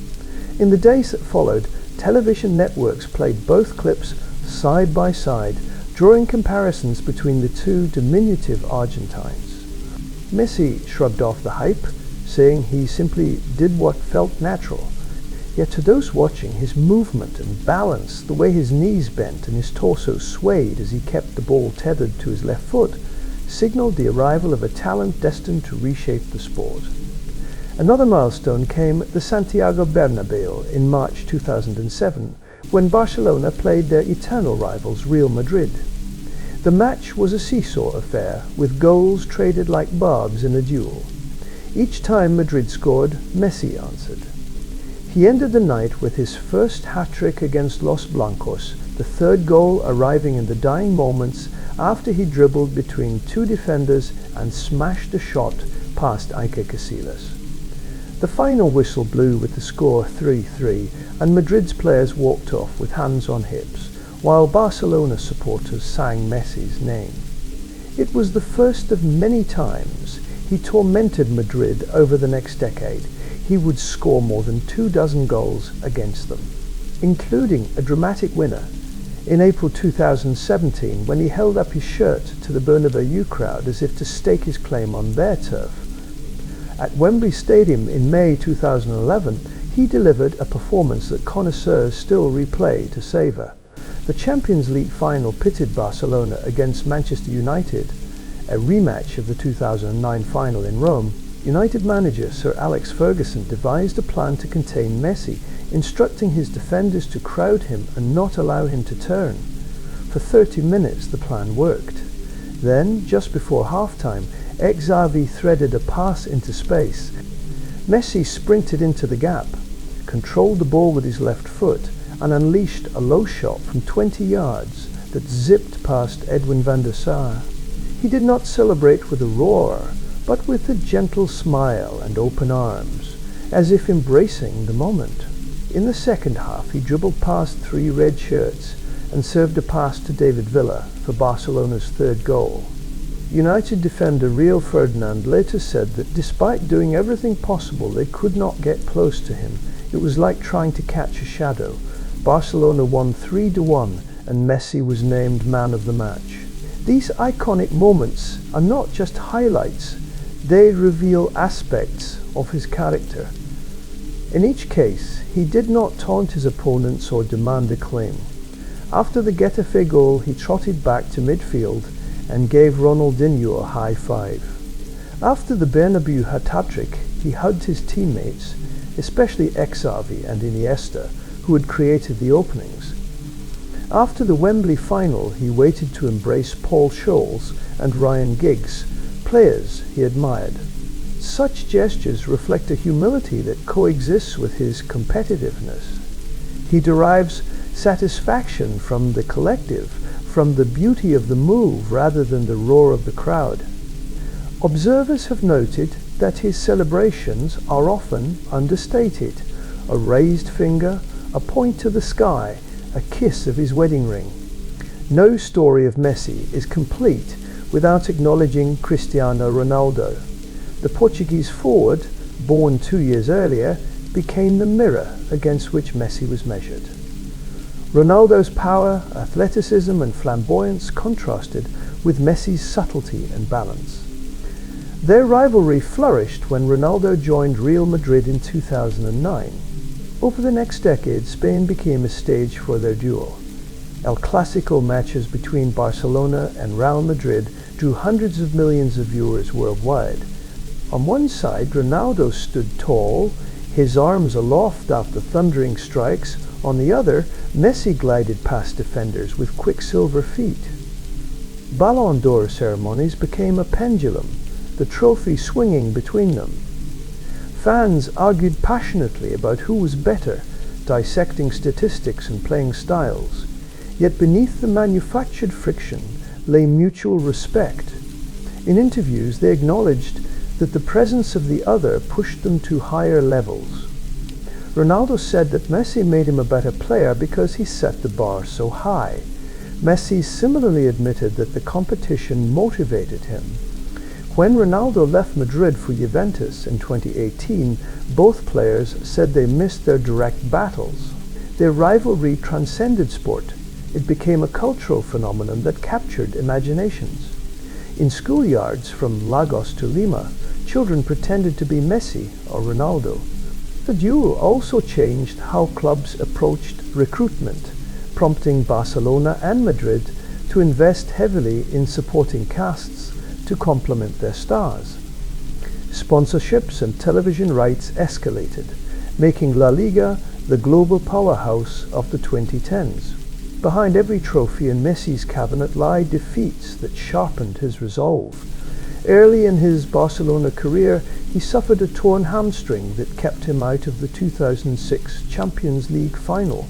In the days that followed, television networks played both clips side by side, drawing comparisons between the two diminutive Argentines. Messi shrugged off the hype, saying he simply did what felt natural. Yet to those watching, his movement and balance, the way his knees bent and his torso swayed as he kept the ball tethered to his left foot, signaled the arrival of a talent destined to reshape the sport. Another milestone came at the Santiago Bernabeu in March 2007, when Barcelona played their eternal rivals Real Madrid. The match was a seesaw affair, with goals traded like barbs in a duel. Each time Madrid scored, Messi answered. He ended the night with his first hat-trick against Los Blancos, the 3rd goal arriving in the dying moments after he dribbled between 2 defenders and smashed a shot past Iker Casillas. The final whistle blew with the score 3-3, and Madrid's players walked off with hands on hips, while Barcelona supporters sang Messi's name. It was the first of many times he tormented Madrid over the next decade. He would score more than 24 goals against them, including a dramatic winner in April 2017 when he held up his shirt to the Bernabeu crowd as if to stake his claim on their turf. At Wembley Stadium in May 2011, he delivered a performance that connoisseurs still replay to savour. The Champions League final pitted Barcelona against Manchester United, a rematch of the 2009 final in Rome. United manager Sir Alex Ferguson devised a plan to contain Messi, instructing his defenders to crowd him and not allow him to turn. For 30 minutes the plan worked. Then, just before half-time, Xavi threaded a pass into space. Messi sprinted into the gap, controlled the ball with his left foot, and unleashed a low shot from 20 yards that zipped past Edwin van der Sar. He did not celebrate with a roar, but with a gentle smile and open arms, as if embracing the moment. In the second half, he dribbled past 3 red shirts and served a pass to David Villa for Barcelona's 3rd goal. United defender Rio Ferdinand later said that despite doing everything possible, they could not get close to him. It was like trying to catch a shadow. Barcelona won 3-1 and Messi was named man of the match. These iconic moments are not just highlights, they reveal aspects of his character. In each case, he did not taunt his opponents or demand a claim. After the Getafe goal, he trotted back to midfield and gave Ronaldinho a high five. After the Bernabeu hat-trick, he hugged his teammates, especially Xavi and Iniesta, who had created the openings. After the Wembley final, he waited to embrace Paul Scholes and Ryan Giggs, players he admired. Such gestures reflect a humility that coexists with his competitiveness. He derives satisfaction from the collective, from the beauty of the move rather than the roar of the crowd. Observers have noted that his celebrations are often understated. A raised finger, a point to the sky, a kiss of his wedding ring. No story of Messi is complete without acknowledging Cristiano Ronaldo. The Portuguese forward born 2 years earlier, became the mirror against which Messi was measured. Ronaldo's power, athleticism and flamboyance contrasted with Messi's subtlety and balance. Their rivalry flourished when Ronaldo joined Real Madrid in 2009. Over the next decade, Spain became a stage for their duel. El Clásico matches between Barcelona and Real Madrid drew hundreds of millions of viewers worldwide. On one side, Ronaldo stood tall, his arms aloft after thundering strikes. On the other, Messi glided past defenders with quicksilver feet. Ballon d'Or ceremonies became a pendulum, the trophy swinging between them. Fans argued passionately about who was better, dissecting statistics and playing styles. Yet beneath the manufactured friction lay mutual respect. In interviews, they acknowledged that the presence of the other pushed them to higher levels. Ronaldo said that Messi made him a better player because he set the bar so high. Messi similarly admitted that the competition motivated him. When Ronaldo left Madrid for Juventus in 2018, both players said they missed their direct battles. Their rivalry transcended sport. It became a cultural phenomenon that captured imaginations. In schoolyards from Lagos to Lima, children pretended to be Messi or Ronaldo. The duel also changed how clubs approached recruitment, prompting Barcelona and Madrid to invest heavily in supporting casts to complement their stars. Sponsorships and television rights escalated, making La Liga the global powerhouse of the 2010s. Behind every trophy in Messi's cabinet lie defeats that sharpened his resolve. Early in his Barcelona career, he suffered a torn hamstring that kept him out of the 2006 Champions League final.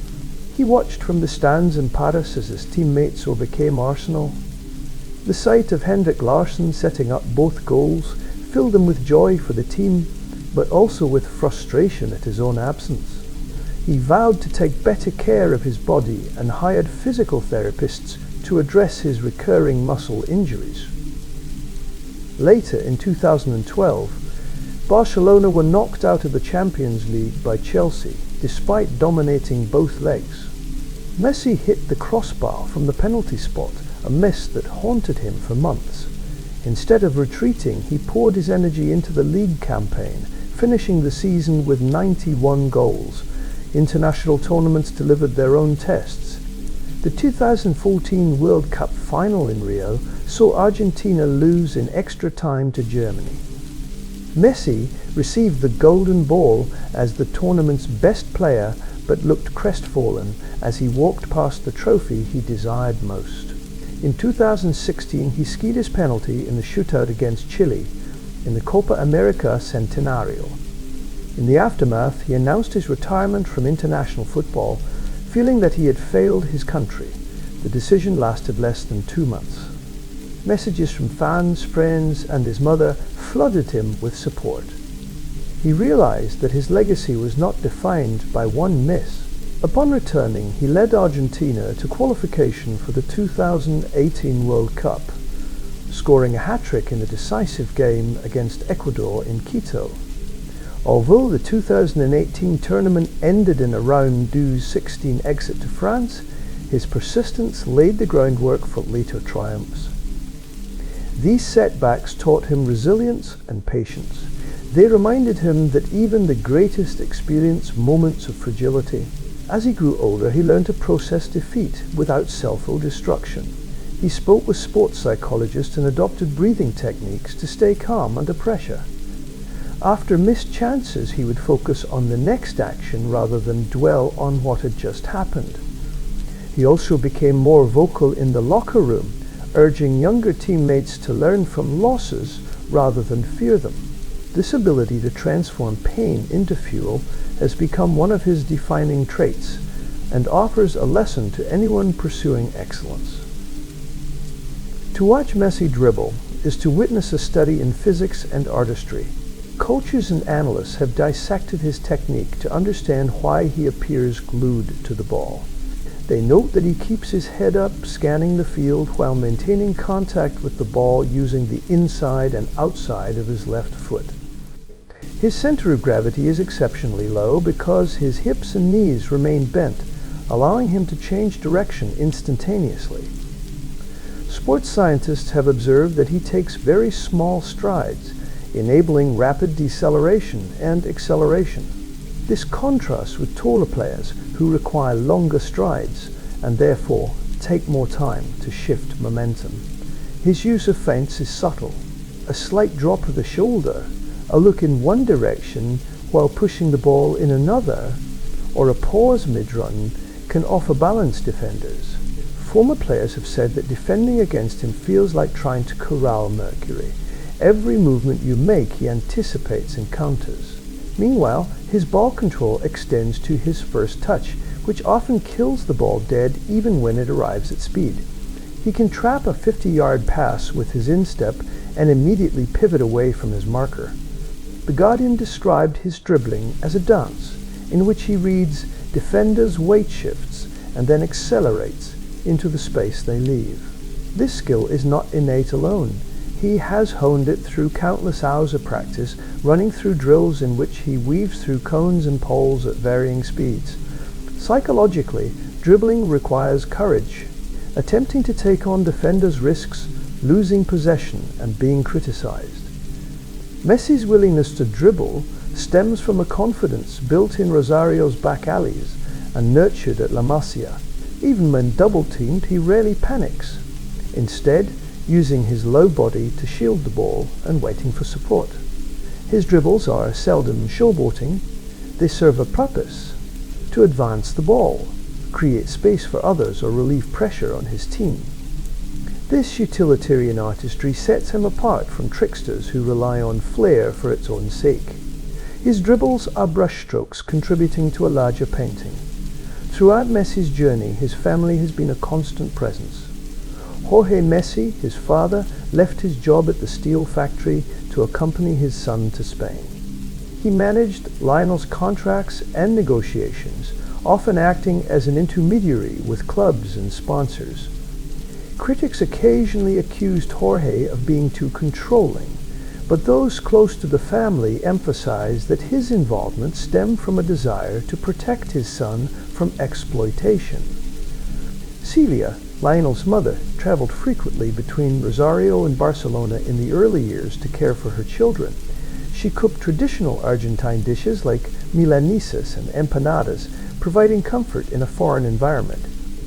He watched from the stands in Paris as his teammates overcame Arsenal. The sight of Henrik Larsson setting up both goals filled him with joy for the team, but also with frustration at his own absence. He vowed to take better care of his body and hired physical therapists to address his recurring muscle injuries. Later, in 2012, Barcelona were knocked out of the Champions League by Chelsea, despite dominating both legs. Messi hit the crossbar from the penalty spot, a miss that haunted him for months. Instead of retreating, he poured his energy into the league campaign, finishing the season with 91 goals. International tournaments delivered their own tests. The 2014 World Cup final in Rio saw Argentina lose in extra time to Germany. Messi received the Golden Ball as the tournament's best player, but looked crestfallen as he walked past the trophy he desired most. In 2016, he skied his penalty in the shootout against Chile in the Copa America Centenario. In the aftermath, he announced his retirement from international football, feeling that he had failed his country. The decision lasted less than 2 months. Messages from fans, friends, and his mother flooded him with support. He realized that his legacy was not defined by one miss. Upon returning, he led Argentina to qualification for the 2018 World Cup, scoring a hat-trick in a decisive game against Ecuador in Quito. Although the 2018 tournament ended in a round 16 exit to France, his persistence laid the groundwork for later triumphs. These setbacks taught him resilience and patience. They reminded him that even the greatest experience moments of fragility. As he grew older, he learned to process defeat without self-destruction. He spoke with sports psychologists and adopted breathing techniques to stay calm under pressure. After missed chances, he would focus on the next action rather than dwell on what had just happened. He also became more vocal in the locker room, urging younger teammates to learn from losses rather than fear them. This ability to transform pain into fuel has become one of his defining traits and offers a lesson to anyone pursuing excellence. To watch Messi dribble is to witness a study in physics and artistry. Coaches and analysts have dissected his technique to understand why he appears glued to the ball. They note that he keeps his head up, scanning the field while maintaining contact with the ball using the inside and outside of his left foot. His center of gravity is exceptionally low because his hips and knees remain bent, allowing him to change direction instantaneously. Sports scientists have observed that he takes very small strides, enabling rapid deceleration and acceleration. This contrasts with taller players who require longer strides and therefore take more time to shift momentum. His use of feints is subtle. A slight drop of the shoulder, a look in one direction while pushing the ball in another, or a pause mid-run can offer balance defenders. Former players have said that defending against him feels like trying to corral Mercury. Every movement you make he anticipates and counters. Meanwhile, his ball control extends to his first touch, which often kills the ball dead even when it arrives at speed. He can trap a 50-yard pass with his instep and immediately pivot away from his marker. The Guardian described his dribbling as a dance, in which he reads defenders' weight shifts and then accelerates into the space they leave. This skill is not innate alone. He has honed it through countless hours of practice, running through drills in which he weaves through cones and poles at varying speeds. Psychologically, dribbling requires courage. Attempting to take on defenders risks losing possession and being criticized. Messi's willingness to dribble stems from a confidence built in Rosario's back alleys and nurtured at La Masia. Even when double-teamed, he rarely panics, instead using his low body to shield the ball and waiting for support. His dribbles are seldom showboating. They serve a purpose: to advance the ball, create space for others, or relieve pressure on his team. This utilitarian artistry sets him apart from tricksters who rely on flair for its own sake. His dribbles are brushstrokes contributing to a larger painting. Throughout Messi's journey, his family has been a constant presence. Jorge Messi, his father, left his job at the steel factory to accompany his son to Spain. He managed Lionel's contracts and negotiations, often acting as an intermediary with clubs and sponsors. Critics occasionally accused Jorge of being too controlling, but those close to the family emphasized that his involvement stemmed from a desire to protect his son from exploitation. Celia, Lionel's mother, traveled frequently between Rosario and Barcelona in the early years to care for her children. She cooked traditional Argentine dishes like milanesas and empanadas, providing comfort in a foreign environment.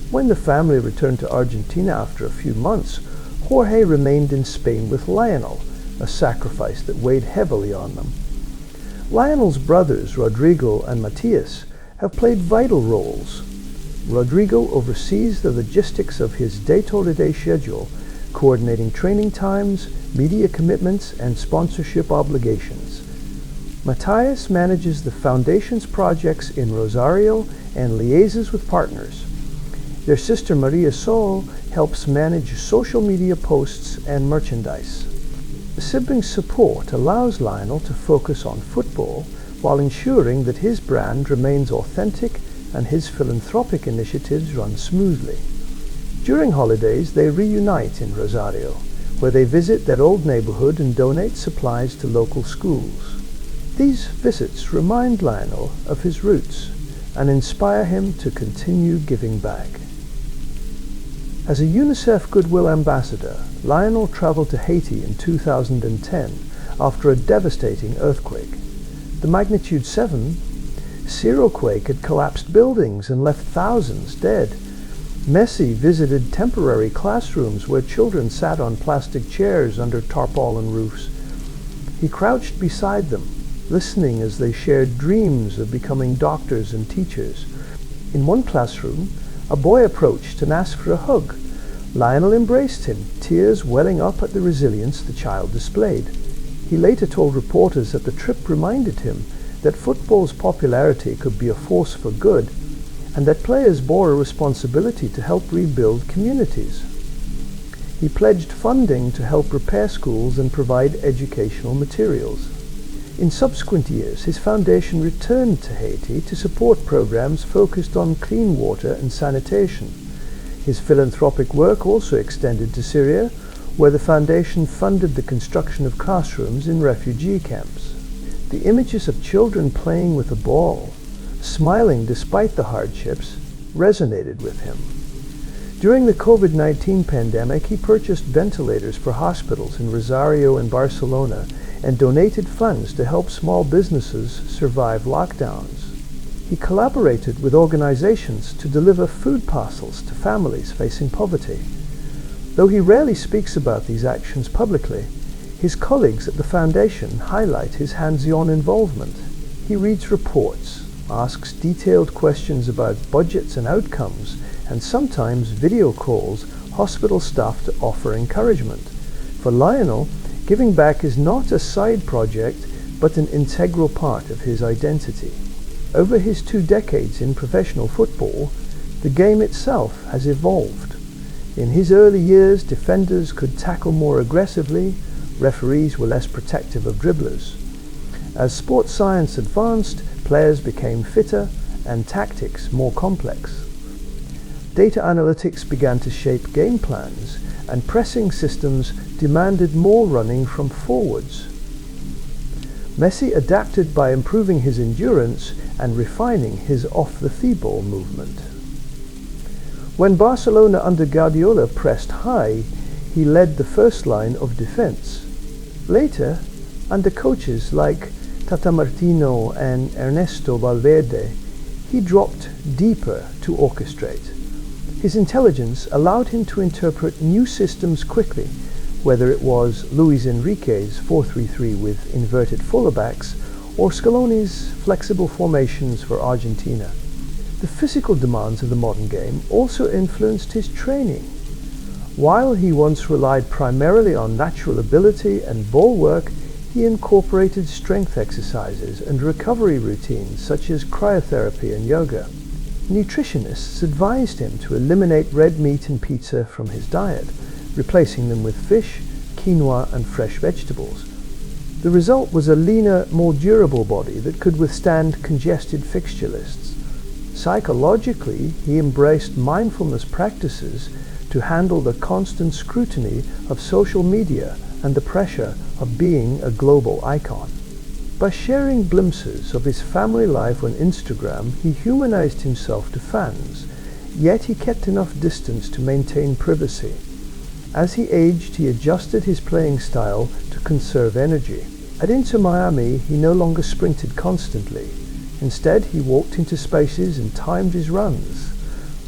When the family returned to Argentina after a few months, Jorge remained in Spain with Lionel, a sacrifice that weighed heavily on them. Lionel's brothers, Rodrigo and Matias, have played vital roles. Rodrigo oversees the logistics of his day-to-day schedule, coordinating training times, media commitments, and sponsorship obligations. Matias manages the Foundation's projects in Rosario and liaises with partners. Their sister Maria Sol helps manage social media posts and merchandise. The sibling support allows Lionel to focus on football while ensuring that his brand remains authentic and his philanthropic initiatives run smoothly. During holidays, they reunite in Rosario, where they visit their old neighborhood and donate supplies to local schools. These visits remind Lionel of his roots and inspire him to continue giving back. As a UNICEF Goodwill Ambassador, Lionel traveled to Haiti in 2010 after a devastating earthquake. The magnitude 7 Quake had collapsed buildings and left thousands dead. Messi visited temporary classrooms where children sat on plastic chairs under tarpaulin roofs. He crouched beside them, listening as they shared dreams of becoming doctors and teachers. In one classroom, a boy approached and asked for a hug. Lionel embraced him, tears welling up at the resilience the child displayed. He later told reporters that the trip reminded him that football's popularity could be a force for good, and that players bore a responsibility to help rebuild communities. He pledged funding to help repair schools and provide educational materials. In subsequent years, his foundation returned to Haiti to support programs focused on clean water and sanitation. His philanthropic work also extended to Syria, where the foundation funded the construction of classrooms in refugee camps. The images of children playing with a ball, smiling despite the hardships, resonated with him. During the COVID-19 pandemic, he purchased ventilators for hospitals in Rosario and Barcelona and donated funds to help small businesses survive lockdowns. He collaborated with organizations to deliver food parcels to families facing poverty. Though he rarely speaks about these actions publicly, his colleagues at the foundation highlight his hands-on involvement. He reads reports, asks detailed questions about budgets and outcomes, and sometimes video calls hospital staff to offer encouragement. For Lionel, giving back is not a side project, but an integral part of his identity. Over his 2 decades in professional football, the game itself has evolved. In his early years, defenders could tackle more aggressively, referees were less protective of dribblers. As sports science advanced, players became fitter and tactics more complex. Data analytics began to shape game plans, and pressing systems demanded more running from forwards. Messi adapted by improving his endurance and refining his off-the-thee-ball movement. When Barcelona under Guardiola pressed high, he led the first line of defense. Later, under coaches like Tata Martino and Ernesto Valverde, he dropped deeper to orchestrate. His intelligence allowed him to interpret new systems quickly, whether it was Luis Enrique's 4-3-3 with inverted fullbacks or Scaloni's flexible formations for Argentina. The physical demands of the modern game also influenced his training. While he once relied primarily on natural ability and ball work, he incorporated strength exercises and recovery routines such as cryotherapy and yoga. Nutritionists advised him to eliminate red meat and pizza from his diet, replacing them with fish, quinoa, and fresh vegetables. The result was a leaner, more durable body that could withstand congested fixture lists. Psychologically, he embraced mindfulness practices to handle the constant scrutiny of social media and the pressure of being a global icon. By sharing glimpses of his family life on Instagram, he humanized himself to fans, yet he kept enough distance to maintain privacy. As he aged, he adjusted his playing style to conserve energy. At Inter Miami, he no longer sprinted constantly. Instead, he walked into spaces and timed his runs.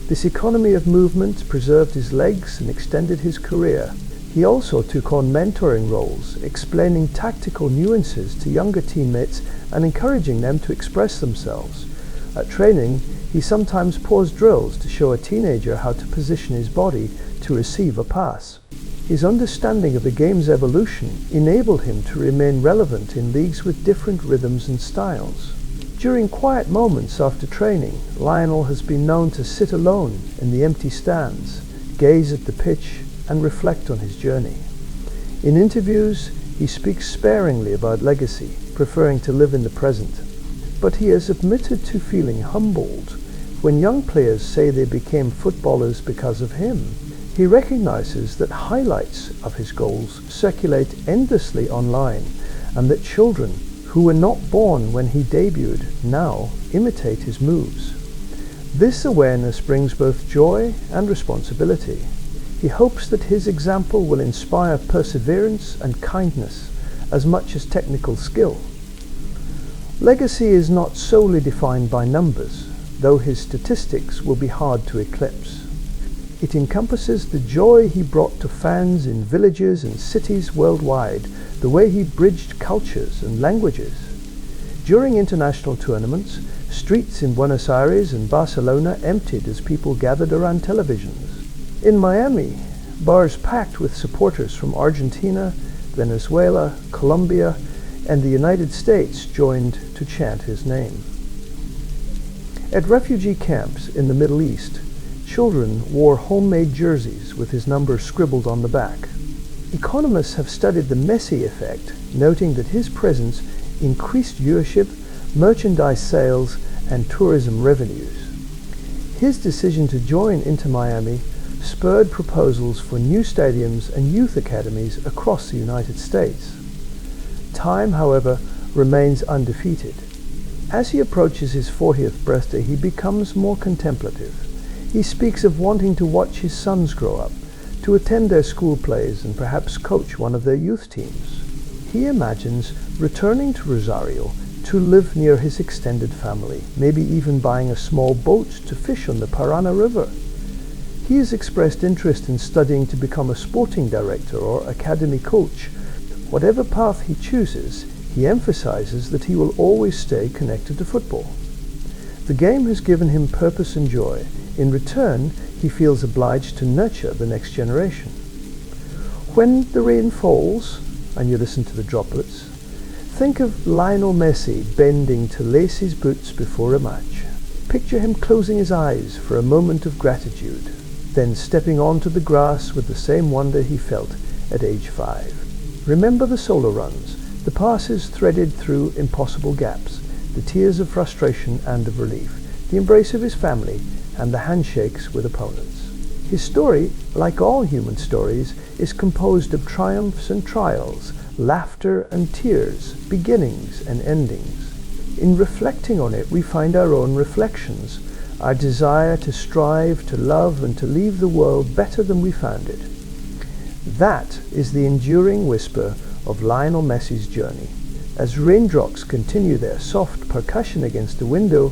This economy of movement preserved his legs and extended his career. He also took on mentoring roles, explaining tactical nuances to younger teammates and encouraging them to express themselves. At training, he sometimes paused drills to show a teenager how to position his body to receive a pass. His understanding of the game's evolution enabled him to remain relevant in leagues with different rhythms and styles. During quiet moments after training, Lionel has been known to sit alone in the empty stands, gaze at the pitch, and reflect on his journey. In interviews, he speaks sparingly about legacy, preferring to live in the present. But he has admitted to feeling humbled when young players say they became footballers because of him. He recognizes that highlights of his goals circulate endlessly online, and that children who were not born when he debuted now imitate his moves. This awareness brings both joy and responsibility. He hopes that his example will inspire perseverance and kindness as much as technical skill. Legacy is not solely defined by numbers, though his statistics will be hard to eclipse. It encompasses the joy he brought to fans in villages and cities worldwide, the way he bridged cultures and languages. During international tournaments, streets in Buenos Aires and Barcelona emptied as people gathered around televisions. In Miami, bars packed with supporters from Argentina, Venezuela, Colombia, and the United States joined to chant his name. At refugee camps in the Middle East, children wore homemade jerseys with his number scribbled on the back. Economists have studied the Messi effect, noting that his presence increased viewership, merchandise sales, and tourism revenues. His decision to join Inter Miami spurred proposals for new stadiums and youth academies across the United States. Time, however, remains undefeated. As he approaches his 40th birthday, he becomes more contemplative. He speaks of wanting to watch his sons grow up, to attend their school plays and perhaps coach one of their youth teams. He imagines returning to Rosario to live near his extended family, maybe even buying a small boat to fish on the Parana River. He has expressed interest in studying to become a sporting director or academy coach. Whatever path he chooses, he emphasizes that he will always stay connected to football. The game has given him purpose and joy. In return, he feels obliged to nurture the next generation. When the rain falls, and you listen to the droplets, think of Lionel Messi bending to lace his boots before a match. Picture him closing his eyes for a moment of gratitude, then stepping onto the grass with the same wonder he felt at age 5. Remember the solo runs, the passes threaded through impossible gaps, the tears of frustration and of relief, the embrace of his family, and the handshakes with opponents. His story, like all human stories, is composed of triumphs and trials, laughter and tears, beginnings and endings. In reflecting on it, we find our own reflections, our desire to strive, to love, and to leave the world better than we found it. That is the enduring whisper of Lionel Messi's journey. As raindrops continue their soft percussion against the window,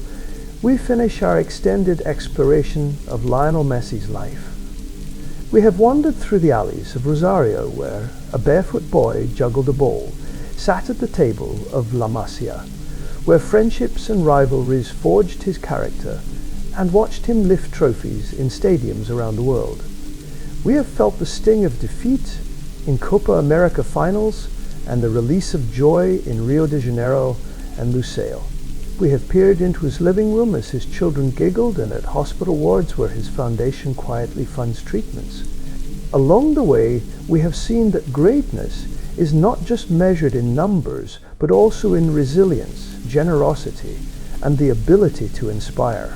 we finish our extended exploration of Lionel Messi's life. We have wandered through the alleys of Rosario, where a barefoot boy juggled a ball, sat at the table of La Masia, where friendships and rivalries forged his character, and watched him lift trophies in stadiums around the world. We have felt the sting of defeat in Copa America finals and the release of joy in Rio de Janeiro and Lusail. We have peered into his living room as his children giggled and at hospital wards where his foundation quietly funds treatments. Along the way, we have seen that greatness is not just measured in numbers, but also in resilience, generosity, and the ability to inspire.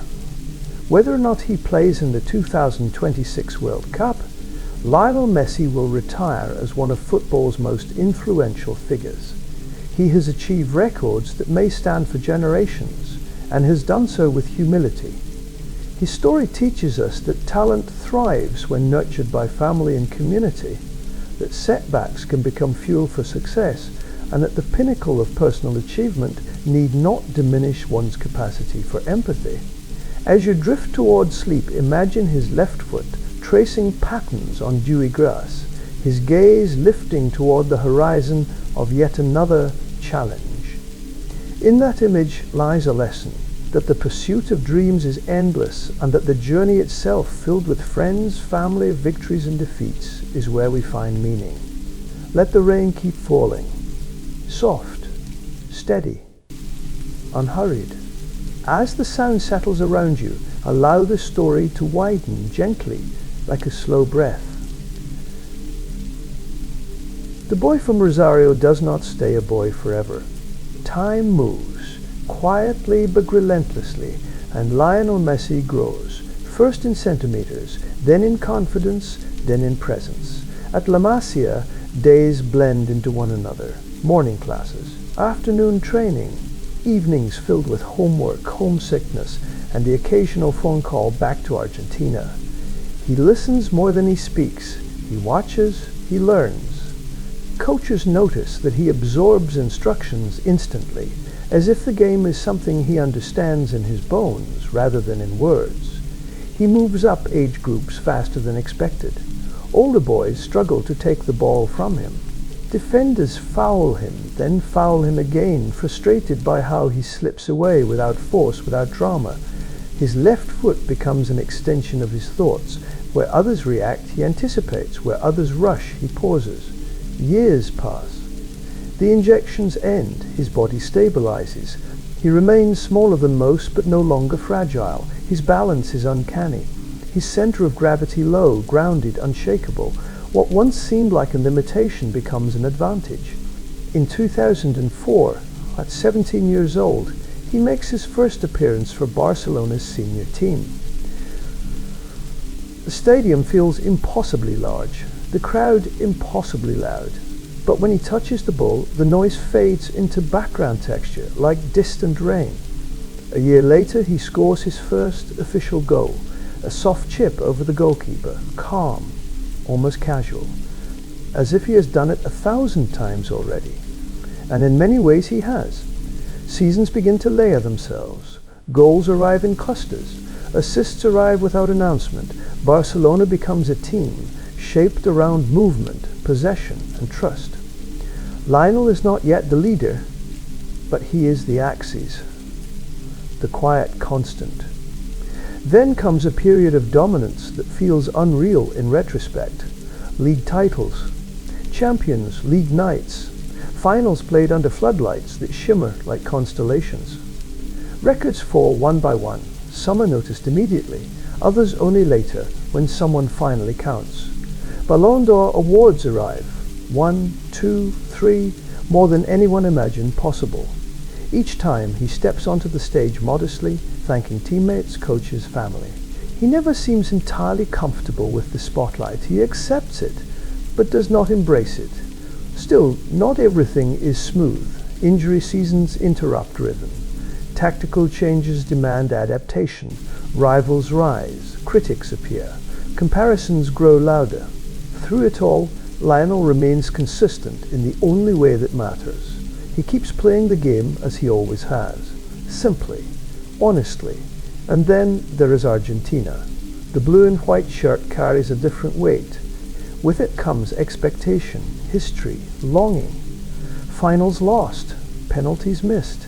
Whether or not he plays in the 2026 World Cup, Lionel Messi will retire as one of football's most influential figures. He has achieved records that may stand for generations, and has done so with humility. His story teaches us that talent thrives when nurtured by family and community, that setbacks can become fuel for success, and that the pinnacle of personal achievement need not diminish one's capacity for empathy. As you drift toward sleep, imagine his left foot tracing patterns on dewy grass, his gaze lifting toward the horizon of yet another challenge. In that image lies a lesson, that the pursuit of dreams is endless, and that the journey itself, filled with friends, family, victories and defeats, is where we find meaning. Let the rain keep falling, soft, steady, unhurried. As the sound settles around you, allow the story to widen gently, like a slow breath. The boy from Rosario does not stay a boy forever. Time moves, quietly but relentlessly, and Lionel Messi grows, first in centimeters, then in confidence, then in presence. At La Masia, days blend into one another. Morning classes, afternoon training, evenings filled with homework, homesickness, and the occasional phone call back to Argentina. He listens more than he speaks. He watches, he learns. Coaches notice that he absorbs instructions instantly, as if the game is something he understands in his bones rather than in words. He moves up age groups faster than expected. Older boys struggle to take the ball from him. Defenders foul him, then foul him again, frustrated by how he slips away without force, without drama. His left foot becomes an extension of his thoughts. Where others react, he anticipates. Where others rush, he pauses. Years pass. The injections end. His body stabilizes. He remains smaller than most, but no longer fragile. His balance is uncanny. His center of gravity low, grounded, unshakable. What once seemed like a limitation becomes an advantage. In 2004, at 17 years old, he makes his first appearance for Barcelona's senior team. The stadium feels impossibly large, the crowd impossibly loud. But when he touches the ball, the noise fades into background texture, like distant rain. A year later, he scores his first official goal, a soft chip over the goalkeeper, calm, almost casual, as if he has done it 1,000 times already. And in many ways he has. Seasons begin to layer themselves. Goals arrive in clusters. Assists arrive without announcement. Barcelona becomes a team, shaped around movement, possession, and trust. Lionel is not yet the leader, but he is the axis, the quiet constant. Then comes a period of dominance that feels unreal in retrospect. League titles, champions, league nights, finals played under floodlights that shimmer like constellations. Records fall one by one. Some are noticed immediately, others only later, when someone finally counts. Ballon d'Or awards arrive. 1, 2, 3, more than anyone imagined possible. Each time he steps onto the stage modestly, thanking teammates, coaches, family. He never seems entirely comfortable with the spotlight. He accepts it, but does not embrace it. Still, not everything is smooth. Injury seasons interrupt rhythm. Tactical changes demand adaptation. Rivals rise. Critics appear. Comparisons grow louder. Through it all, Lionel remains consistent in the only way that matters. He keeps playing the game as he always has, simply, honestly. And then there is Argentina. The blue and white shirt carries a different weight. With it comes expectation, history, longing. Finals lost, penalties missed,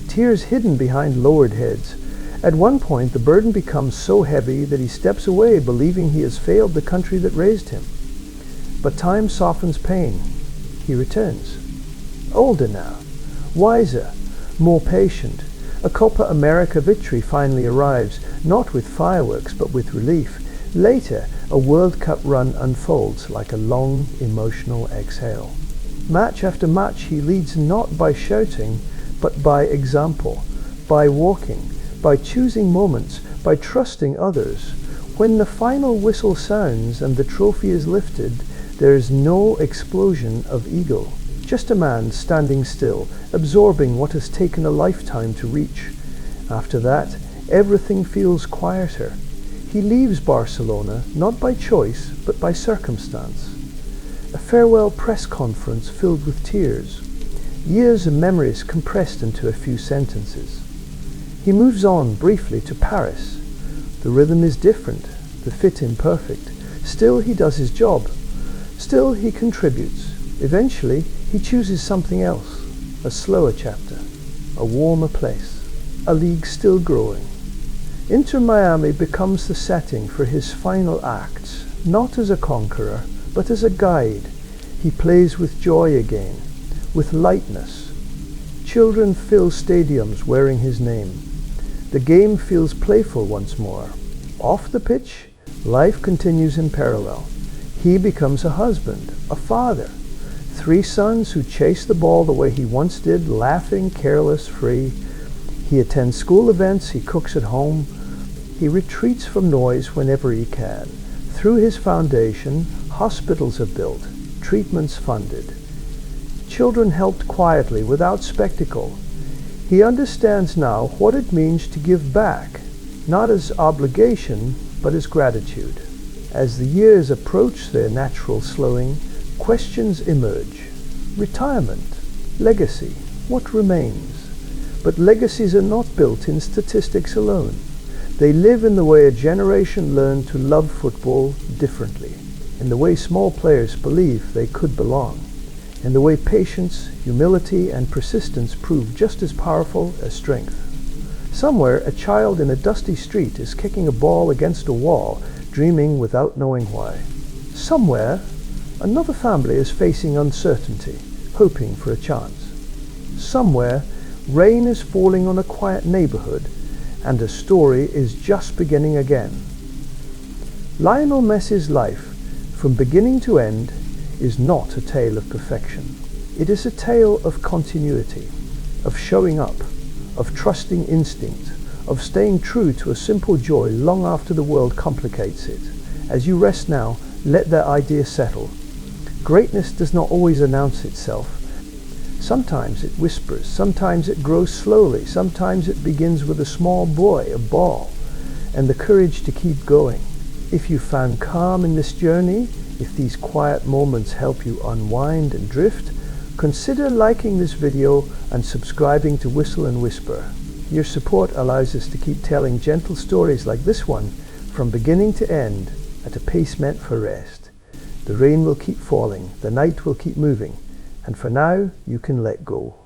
tears hidden behind lowered heads. At one point, the burden becomes so heavy that he steps away, believing he has failed the country that raised him. But time softens pain. He returns. Older now, wiser, more patient. A Copa America victory finally arrives, not with fireworks, but with relief. Later, a World Cup run unfolds like a long, emotional exhale. Match after match, he leads not by shouting, but by example, by walking, by choosing moments, by trusting others. When the final whistle sounds and the trophy is lifted, there is no explosion of ego. Just a man standing still, absorbing what has taken a lifetime to reach. After that, everything feels quieter. He leaves Barcelona, not by choice, but by circumstance. A farewell press conference filled with tears. Years of memories compressed into a few sentences. He moves on briefly to Paris. The rhythm is different, the fit imperfect. Still he does his job. Still he contributes. Eventually he chooses something else, a slower chapter, a warmer place, a league still growing. Inter Miami becomes the setting for his final acts, not as a conqueror, but as a guide. He plays with joy again, with lightness. Children fill stadiums wearing his name. The game feels playful once more. Off the pitch, life continues in parallel. He becomes a husband, a father. 3 sons who chase the ball the way he once did, laughing, careless, free. He attends school events, he cooks at home. He retreats from noise whenever he can. Through his foundation, hospitals are built, treatments funded. Children helped quietly, without spectacle. He understands now what it means to give back, not as obligation, but as gratitude. As the years approach their natural slowing, questions emerge. Retirement, legacy, what remains? But legacies are not built in statistics alone. They live in the way a generation learned to love football differently, in the way small players believe they could belong, in the way patience, humility, and persistence prove just as powerful as strength. Somewhere, a child in a dusty street is kicking a ball against a wall, dreaming without knowing why. Somewhere, another family is facing uncertainty, hoping for a chance. Somewhere, rain is falling on a quiet neighborhood, and a story is just beginning again. Lionel Messi's life, from beginning to end, is not a tale of perfection. It is a tale of continuity, of showing up, of trusting instinct, of staying true to a simple joy long after the world complicates it. As you rest now, let that idea settle. Greatness does not always announce itself. Sometimes it whispers, sometimes it grows slowly, sometimes it begins with a small boy, a ball, and the courage to keep going. If you found calm in this journey, if these quiet moments help you unwind and drift, consider liking this video and subscribing to Whistle and Whisper. Your support allows us to keep telling gentle stories like this one from beginning to end at a pace meant for rest. The rain will keep falling, the night will keep moving, and for now you can let go.